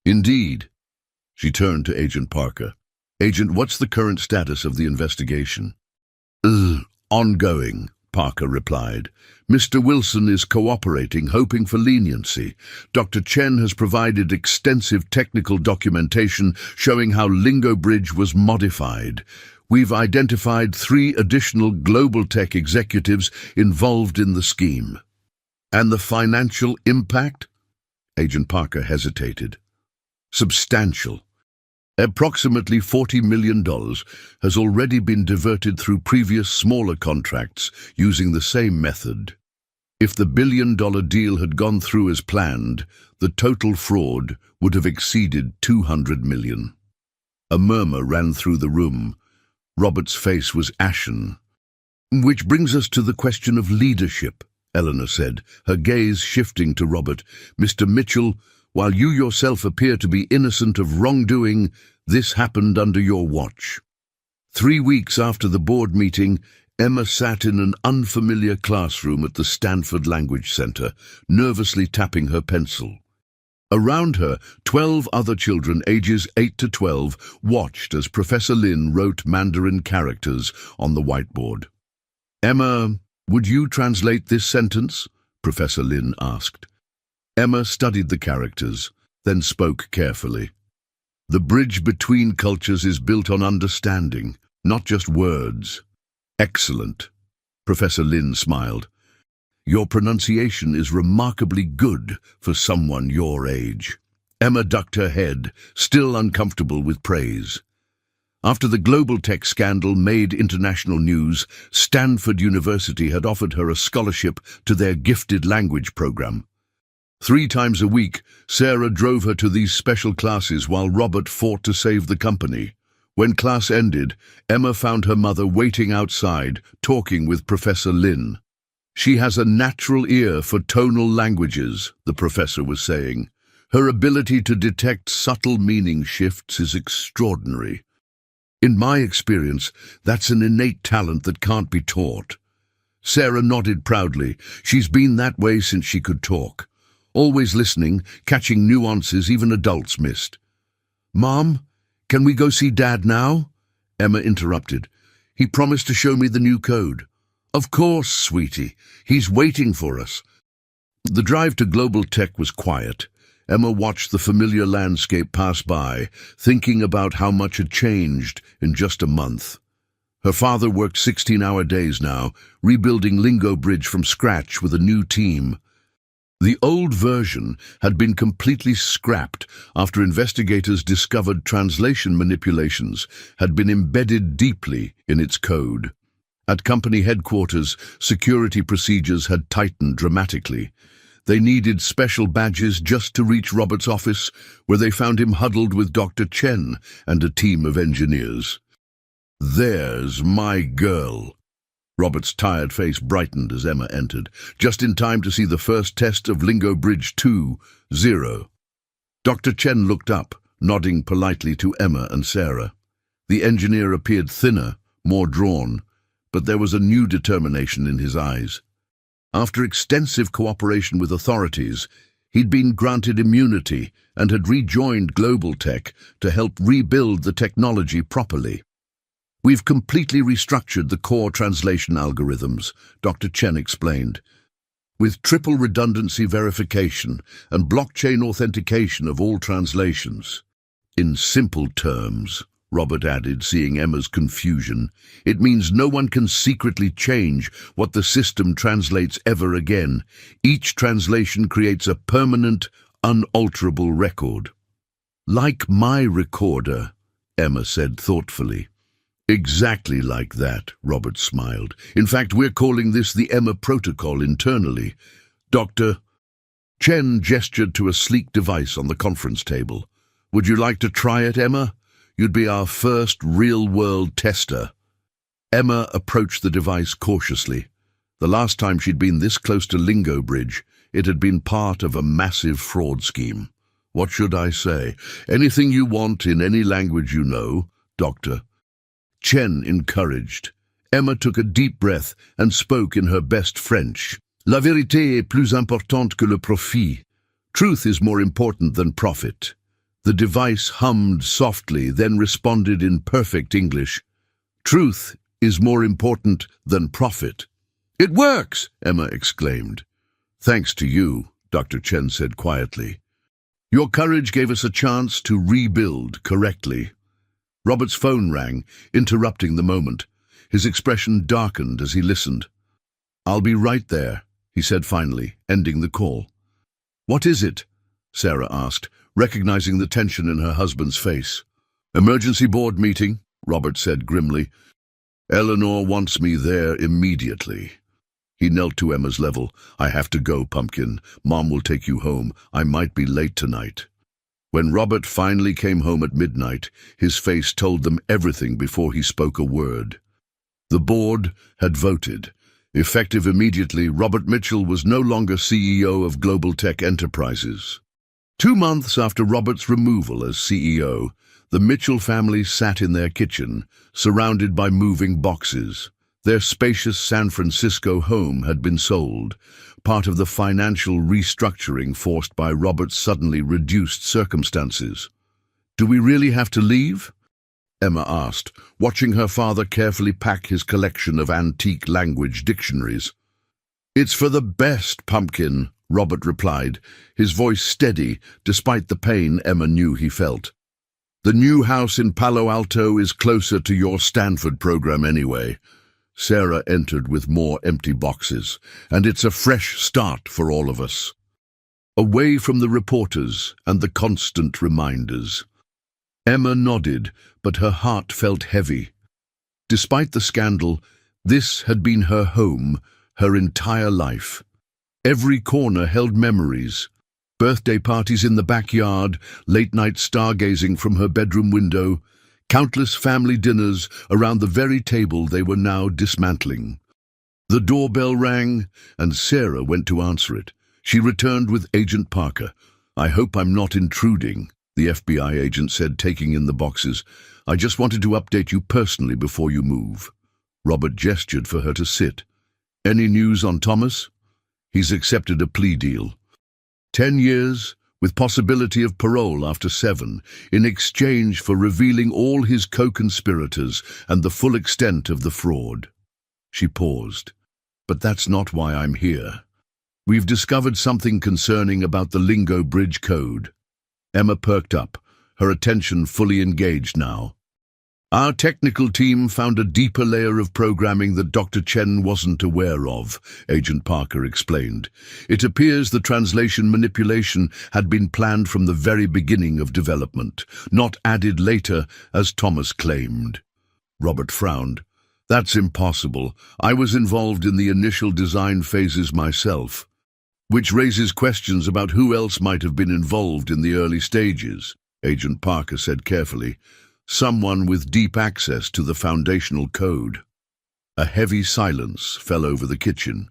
"Indeed." She turned to Agent Parker. "Agent, what's the current status of the investigation?" "Ongoing," Parker replied. "Mr. Wilson is cooperating, hoping for leniency. Dr. Chen has provided extensive technical documentation showing how Lingo Bridge was modified. We've identified 3 additional Global Tech executives involved in the scheme." "And the financial impact?" Agent Parker hesitated. "Substantial. Approximately $40 million has already been diverted through previous smaller contracts using the same method. If the billion-dollar deal had gone through as planned, the total fraud would have exceeded $200 million. A murmur ran through the room. Robert's face was ashen. "Which brings us to the question of leadership," Eleanor said, her gaze shifting to Robert. "Mr. Mitchell, while you yourself appear to be innocent of wrongdoing, this happened under your watch." 3 weeks after the board meeting, Emma sat in an unfamiliar classroom at the Stanford Language Center, nervously tapping her pencil. Around her, 12 other children ages 8 to 12 watched as Professor Lin wrote Mandarin characters on the whiteboard. "Emma, would you translate this sentence?" Professor Lin asked. Emma studied the characters, then spoke carefully. "The bridge between cultures is built on understanding, not just words." "Excellent." Professor Lin smiled. "Your pronunciation is remarkably good for someone your age." Emma ducked her head, still uncomfortable with praise. After the global tech scandal made international news, Stanford University had offered her a scholarship to their gifted language program. 3 times a week, Sarah drove her to these special classes while Robert fought to save the company. When class ended, Emma found her mother waiting outside, talking with Professor Lin. "She has a natural ear for tonal languages," the professor was saying. "Her ability to detect subtle meaning shifts is extraordinary. In my experience, that's an innate talent that can't be taught." Sarah nodded proudly. She's been that way since she could talk. Always listening, catching nuances even adults missed. "Mom, can we go see Dad now?" Emma interrupted. "He promised to show me the new code." "Of course, sweetie. He's waiting for us." The drive to Global Tech was quiet. Emma watched the familiar landscape pass by, thinking about how much had changed in just a month. Her father worked 16-hour days now, rebuilding Lingo Bridge from scratch with a new team. The old version had been completely scrapped after investigators discovered translation manipulations had been embedded deeply in its code. At company headquarters, security procedures had tightened dramatically. They needed special badges just to reach Robert's office, where they found him huddled with Dr. Chen and a team of engineers. "There's my girl." Robert's tired face brightened as Emma entered, just in time to see the first test of Lingo Bridge 2.0. Dr. Chen looked up, nodding politely to Emma and Sarah. The engineer appeared thinner, more drawn, but there was a new determination in his eyes. After extensive cooperation with authorities, he'd been granted immunity and had rejoined Global Tech to help rebuild the technology properly. "We've completely restructured the core translation algorithms," Dr. Chen explained, "with triple redundancy verification and blockchain authentication of all translations." "In simple terms," Robert added, seeing Emma's confusion, "it means no one can secretly change what the system translates ever again. Each translation creates a permanent, unalterable record." "Like my recorder," Emma said thoughtfully. "Exactly like that," Robert smiled. "In fact, we're calling this the Emma Protocol internally." Dr. Chen gestured to a sleek device on the conference table. "Would you like to try it, Emma? You'd be our first real-world tester." Emma approached the device cautiously. The last time she'd been this close to Lingo Bridge, it had been part of a massive fraud scheme. "What should I say? Anything you want in any language you know, Dr. Chen encouraged. Emma took a deep breath and spoke in her best French. "La vérité est plus importante que le profit." Truth is more important than profit. The device hummed softly, then responded in perfect English. "Truth is more important than profit." "It works!" Emma exclaimed. "Thanks to you," Dr. Chen said quietly. "Your courage gave us a chance to rebuild correctly." Robert's phone rang, interrupting the moment. His expression darkened as he listened. "I'll be right there," he said finally, ending the call. "What is it?" Sarah asked, recognizing the tension in her husband's face. "Emergency board meeting," Robert said grimly. "Eleanor wants me there immediately." He knelt to Emma's level. "I have to go, Pumpkin. Mom will take you home. I might be late tonight." When Robert finally came home at midnight, his face told them everything before he spoke a word. The board had voted. Effective immediately, Robert Mitchell was no longer CEO of Global Tech Enterprises. 2 months after Robert's removal as CEO, the Mitchell family sat in their kitchen, surrounded by moving boxes. Their spacious San Francisco home had been sold. part of the financial restructuring forced by Robert's suddenly reduced circumstances. "Do we really have to leave?" Emma asked, watching her father carefully pack his collection of antique language dictionaries. "It's for the best, Pumpkin," Robert replied, his voice steady despite the pain Emma knew he felt. "The new house in Palo Alto is closer to your Stanford program anyway." Sarah entered with more empty boxes, "and it's a fresh start for all of us." Away from the reporters and the constant reminders. Emma nodded, but her heart felt heavy. Despite the scandal, this had been her home, her entire life. Every corner held memories. Birthday parties in the backyard, late-night stargazing from her bedroom window, countless family dinners around the very table they were now dismantling. The doorbell rang, and Sarah went to answer it. She returned with Agent Parker. "I hope I'm not intruding," the FBI agent said, taking in the boxes. "I just wanted to update you personally before you move." Robert gestured for her to sit. "Any news on Thomas?" "He's accepted a plea deal. 10 years, with possibility of parole after 7, in exchange for revealing all his co-conspirators and the full extent of the fraud." She paused. "But that's not why I'm here. We've discovered something concerning about the Lingo Bridge Code." Emma perked up, her attention fully engaged now. "Our technical team found a deeper layer of programming that Dr. Chen wasn't aware of," Agent Parker explained. "It appears the translation manipulation had been planned from the very beginning of development, not added later, as Thomas claimed." Robert frowned. "That's impossible. I was involved in the initial design phases myself." "Which raises questions about who else might have been involved in the early stages," Agent Parker said carefully. "Someone with deep access to the foundational code." A heavy silence fell over the kitchen.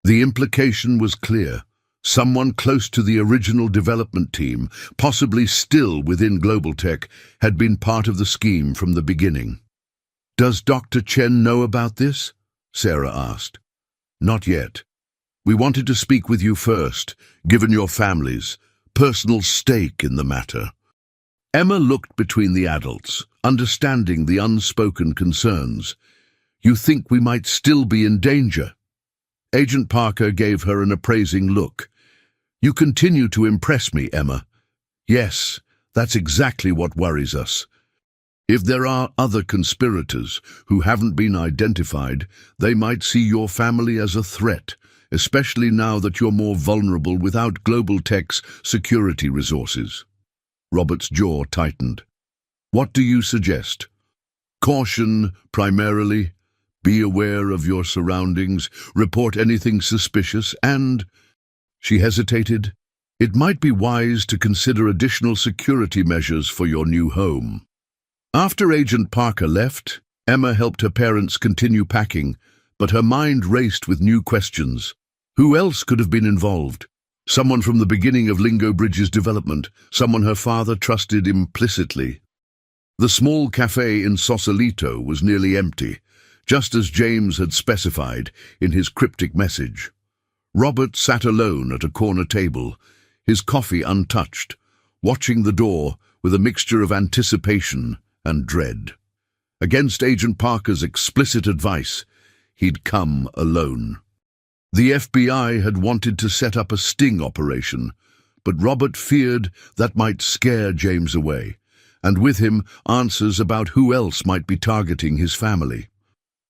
The implication was clear. Someone close to the original development team, possibly still within Global Tech, had been part of the scheme from the beginning. "Does Dr. Chen know about this?" Sarah asked. "Not yet. We wanted to speak with you first, given your family's personal stake in the matter." Emma looked between the adults, understanding the unspoken concerns. "You think we might still be in danger?" Agent Parker gave her an appraising look. "You continue to impress me, Emma." "Yes, that's exactly what worries us. If there are other conspirators who haven't been identified, they might see your family as a threat, especially now that you're more vulnerable without Global Tech's security resources." Robert's jaw tightened. "What do you suggest?" "Caution, primarily. Be aware of your surroundings, report anything suspicious, and—" She hesitated. "It might be wise to consider additional security measures for your new home." After Agent Parker left, Emma helped her parents continue packing, but her mind raced with new questions. Who else could have been involved? Someone from the beginning of Lingo Bridge's development, someone her father trusted implicitly. The small cafe in Sausalito was nearly empty, just as James had specified in his cryptic message. Robert sat alone at a corner table, his coffee untouched, watching the door with a mixture of anticipation and dread. Against Agent Parker's explicit advice, he'd come alone. The FBI had wanted to set up a sting operation, but Robert feared that might scare James away, and with him answers about who else might be targeting his family.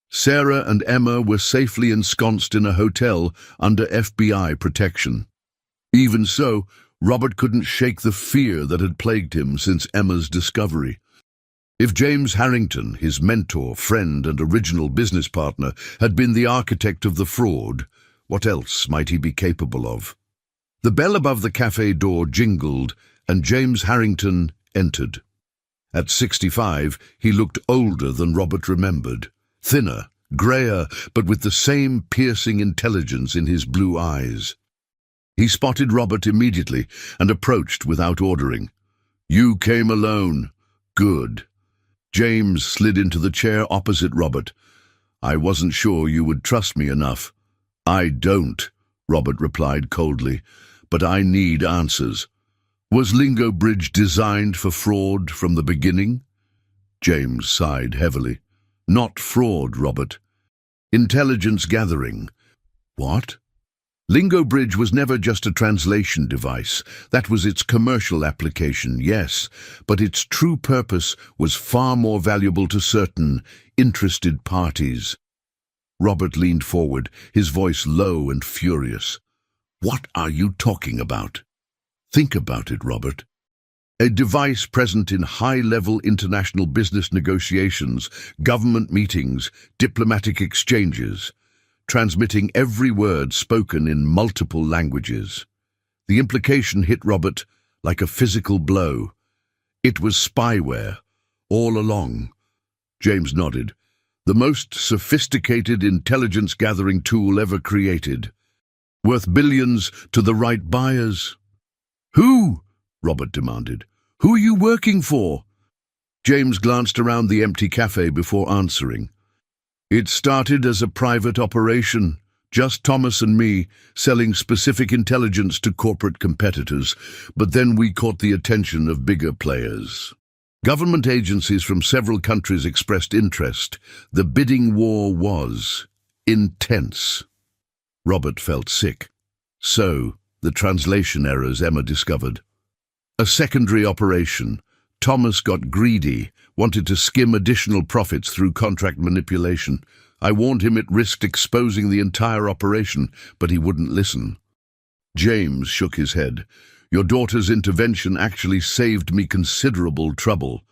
Sarah and Emma were safely ensconced in a hotel under FBI protection. Even so, Robert couldn't shake the fear that had plagued him since Emma's discovery. If James Harrington, his mentor, friend, and original business partner, had been the architect of the fraud, what else might he be capable of? The bell above the cafe door jingled, and James Harrington entered. At 65, he looked older than Robert remembered, thinner, greyer, but with the same piercing intelligence in his blue eyes. He spotted Robert immediately and approached without ordering. "You came alone. Good." James slid into the chair opposite Robert. "I wasn't sure you would trust me enough." "I don't," Robert replied coldly. "But I need answers. Was Lingo Bridge designed for fraud from the beginning?" James sighed heavily. "Not fraud, Robert. Intelligence gathering." "What?" "Lingo Bridge was never just a translation device. That was its commercial application, yes, but its true purpose was far more valuable to certain interested parties." Robert leaned forward, his voice low and furious. "What are you talking about?" "Think about it, Robert. A device present in high-level international business negotiations, government meetings, diplomatic exchanges, transmitting every word spoken in multiple languages." The implication hit Robert like a physical blow. It was spyware, all along. James nodded. "The most sophisticated intelligence-gathering tool ever created. Worth billions to the right buyers." "Who?" Robert demanded. "Who are you working for?" James glanced around the empty cafe before answering. "It started as a private operation, just Thomas and me, selling specific intelligence to corporate competitors, but then we caught the attention of bigger players. Government agencies from several countries expressed interest. The bidding war was intense." Robert felt sick. "So, the translation errors Emma discovered. A secondary operation. Thomas got greedy, wanted to skim additional profits through contract manipulation. I warned him it risked exposing the entire operation, but he wouldn't listen." James shook his head. "Your daughter's intervention actually saved me considerable trouble.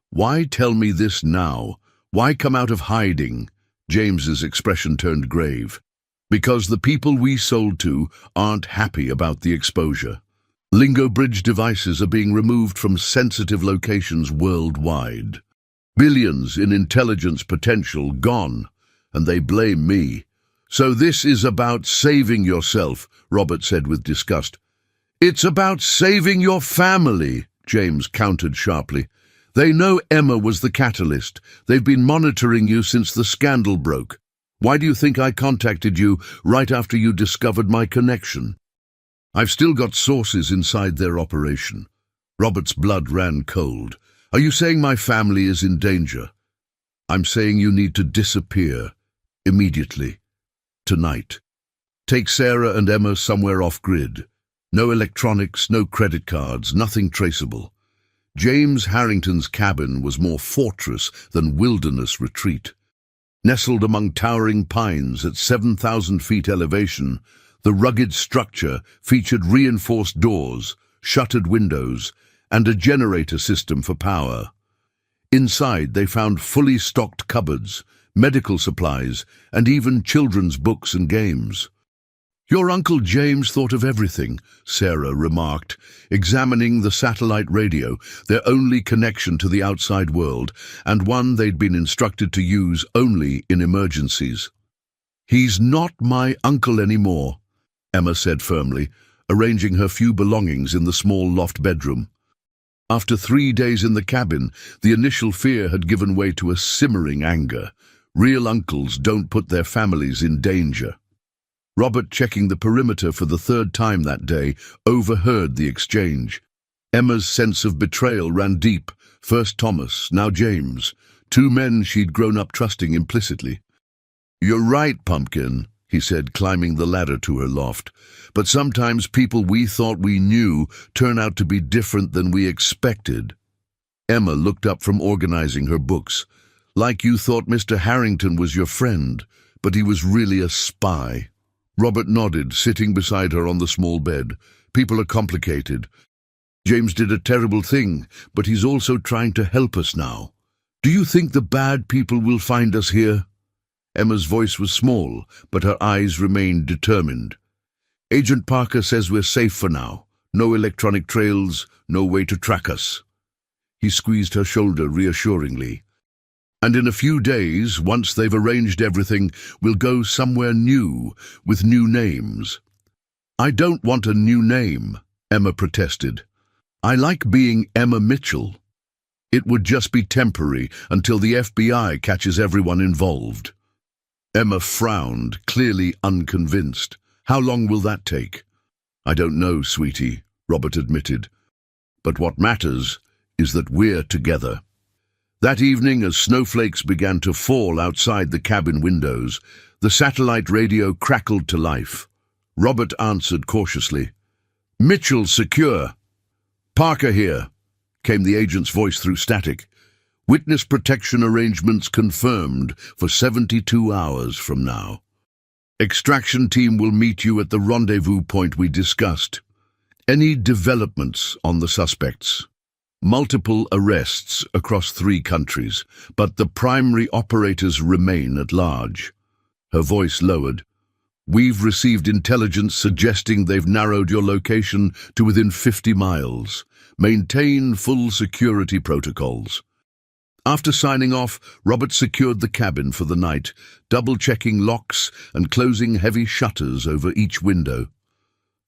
Why tell me this now? Why come out of hiding?" James's expression turned grave. "Because the people we sold to aren't happy about the exposure. Lingo Bridge devices are being removed from sensitive locations worldwide. Billions in intelligence potential gone, and they blame me." "So this is about saving yourself," Robert said with disgust. "It's about saving your family," James countered sharply. "They know Emma was the catalyst. They've been monitoring you since the scandal broke. Why do you think I contacted you right after you discovered my connection? I've still got sources inside their operation." Robert's blood ran cold. "Are you saying my family is in danger?" "I'm saying you need to disappear. Immediately. Tonight. Take Sarah and Emma somewhere off-grid. No electronics, no credit cards, nothing traceable." James Harrington's cabin was more fortress than wilderness retreat. Nestled among towering pines at 7,000 feet elevation, the rugged structure featured reinforced doors, shuttered windows, and a generator system for power. Inside, they found fully stocked cupboards, medical supplies, and even children's books and games. "Your Uncle James thought of everything," Sarah remarked, examining the satellite radio, their only connection to the outside world, and one they'd been instructed to use only in emergencies. "He's not my uncle anymore," Emma said firmly, arranging her few belongings in the small loft bedroom. After 3 days in the cabin, the initial fear had given way to a simmering anger. Real uncles don't put their families in danger. Robert, checking the perimeter for the 3rd time that day, overheard the exchange. Emma's sense of betrayal ran deep. First Thomas, now James. 2 men she'd grown up trusting implicitly. "You're right, Pumpkin," he said, climbing the ladder to her loft. "But sometimes people we thought we knew turn out to be different than we expected." Emma looked up from organizing her books. "Like you thought Mr. Harrington was your friend, but he was really a spy." Robert nodded, sitting beside her on the small bed. "People are complicated. James did a terrible thing, but he's also trying to help us now. Do you think the bad people will find us here?" Emma's voice was small, but her eyes remained determined. "Agent Parker says we're safe for now. No electronic trails, no way to track us." He squeezed her shoulder reassuringly. "And in a few days, once they've arranged everything, we'll go somewhere new, with new names." "I don't want a new name," Emma protested. "I like being Emma Mitchell. It would just be temporary until the FBI catches everyone involved." Emma frowned, clearly unconvinced. How long will that take? I don't know, sweetie, Robert admitted. But what matters is that we're together. That evening, as snowflakes began to fall outside the cabin windows, the satellite radio crackled to life. Robert answered cautiously. "Mitchell secure." "Parker here," came the agent's voice through static. "Witness protection arrangements confirmed for 72 hours from now. Extraction team will meet you at the rendezvous point we discussed. Any developments on the suspects?" Multiple arrests across 3 countries, but the primary operators remain at large. Her voice lowered. "We've received intelligence suggesting they've narrowed your location to within 50 miles. Maintain full security protocols." After signing off, Robert secured the cabin for the night, double-checking locks and closing heavy shutters over each window.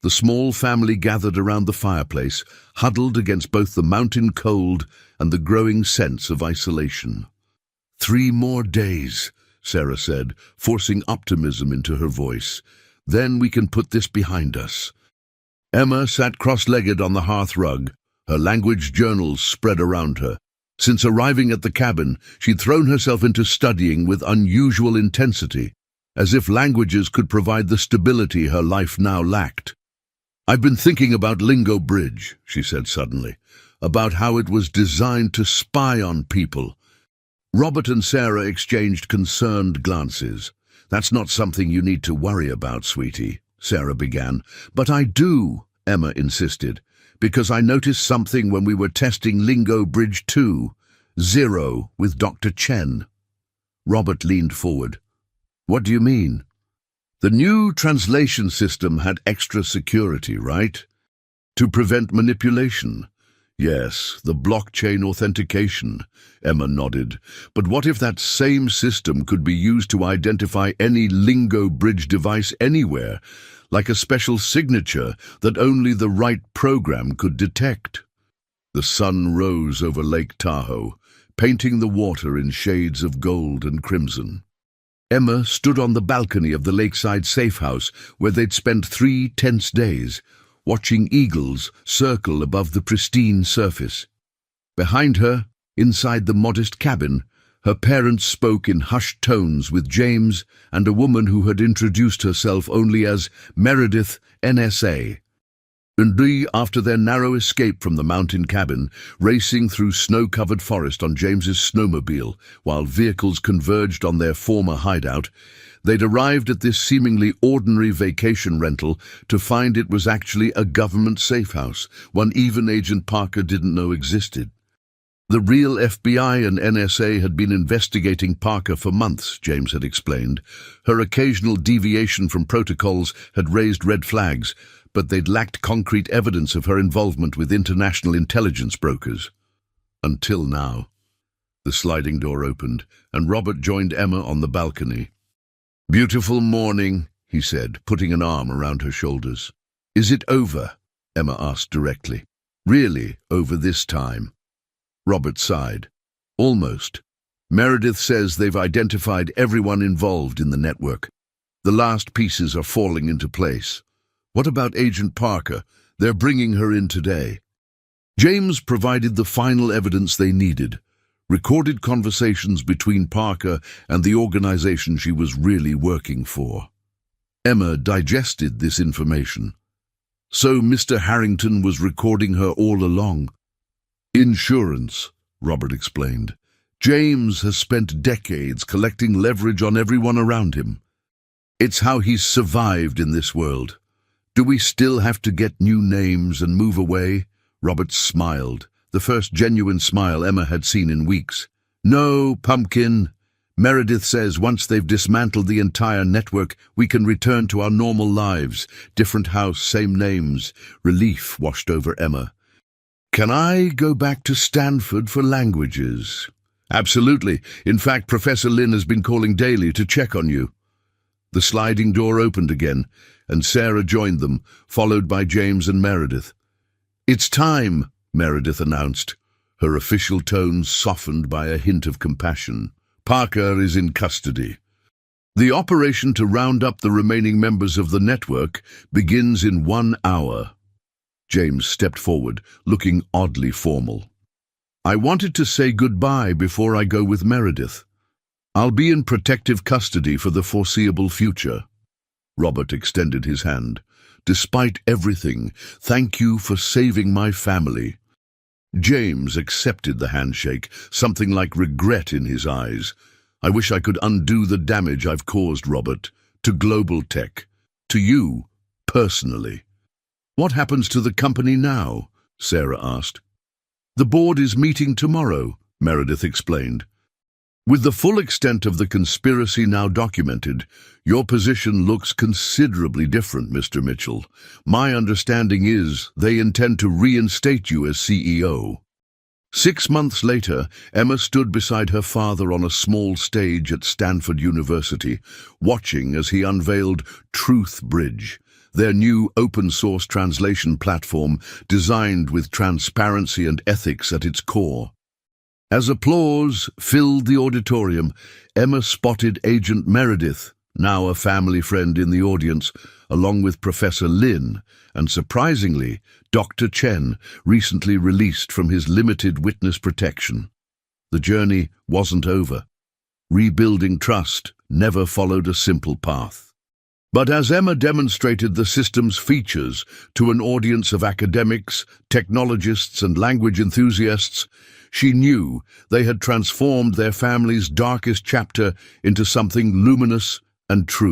The small family gathered around the fireplace, huddled against both the mountain cold and the growing sense of isolation. 3 more days, Sarah said, forcing optimism into her voice. "Then we can put this behind us." Emma sat cross-legged on the hearth rug, her language journals spread around her. Since arriving at the cabin, she'd thrown herself into studying with unusual intensity, as if languages could provide the stability her life now lacked. "I've been thinking about Lingo Bridge," she said suddenly, "about how it was designed to spy on people." Robert and Sarah exchanged concerned glances. "That's not something you need to worry about, sweetie," Sarah began. "But I do," Emma insisted, "because I noticed something when we were testing Lingo Bridge 2, 0, with Dr. Chen." Robert leaned forward. "What do you mean?" "The new translation system had extra security, right? To prevent manipulation." "Yes, the blockchain authentication," Emma nodded. "But what if that same system could be used to identify any Lingo Bridge device anywhere, like a special signature that only the right program could detect?" The sun rose over Lake Tahoe, painting the water in shades of gold and crimson. Emma stood on the balcony of the lakeside safe house where they'd spent 3 tense days, watching eagles circle above the pristine surface. Behind her, inside the modest cabin, her parents spoke in hushed tones with James and a woman who had introduced herself only as Meredith, NSA. And they, after their narrow escape from the mountain cabin, racing through snow-covered forest on James's snowmobile, while vehicles converged on their former hideout, they'd arrived at this seemingly ordinary vacation rental to find it was actually a government safe house, one even Agent Parker didn't know existed. The real FBI and NSA had been investigating Parker for months, James had explained. Her occasional deviation from protocols had raised red flags, but they'd lacked concrete evidence of her involvement with international intelligence brokers. Until now. The sliding door opened, and Robert joined Emma on the balcony. "Beautiful morning," he said, putting an arm around her shoulders. "Is it over?" Emma asked directly. "Really over this time?" Robert sighed. "Almost. Meredith says they've identified everyone involved in the network. The last pieces are falling into place. What about Agent Parker? They're bringing her in today." James provided the final evidence they needed, recorded conversations between Parker and the organization she was really working for. Emma digested this information. So Mr. Harrington was recording her all along. "Insurance," Robert explained. "James has spent decades collecting leverage on everyone around him. It's how he's survived in this world. Do we still have to get new names and move away?" Robert smiled, the first genuine smile Emma had seen in weeks. "No, pumpkin. Meredith says once they've dismantled the entire network, we can return to our normal lives. Different house, same names." Relief washed over Emma. "Can I go back to Stanford for languages?" "Absolutely. In fact, Professor Lin has been calling daily to check on you." The sliding door opened again, and Sarah joined them, followed by James and Meredith. "It's time," Meredith announced, her official tone softened by a hint of compassion. "Parker is in custody." The operation to round up the remaining members of the network begins in 1 hour. James stepped forward, looking oddly formal. I wanted to say goodbye before I go with Meredith. I'll be in protective custody for the foreseeable future. Robert extended his hand. Despite everything, thank you for saving my family. James accepted the handshake, something like regret in his eyes. I wish I could undo the damage I've caused, Robert, to global tech, to you, personally. What happens to the company now? Sarah asked. The board is meeting tomorrow, Meredith explained. With the full extent of the conspiracy now documented, your position looks considerably different, Mr. Mitchell. My understanding is they intend to reinstate you as CEO. 6 months later, Emma stood beside her father on a small stage at Stanford University, watching as he unveiled Truth Bridge, their new open-source translation platform designed with transparency and ethics at its core. As applause filled the auditorium, Emma spotted Agent Meredith, now a family friend in the audience, along with Professor Lin, and surprisingly, Dr. Chen, recently released from his limited witness protection. The journey wasn't over. Rebuilding trust never followed a simple path. But as Emma demonstrated the system's features to an audience of academics, technologists, and language enthusiasts, she knew they had transformed their family's darkest chapter into something luminous and true.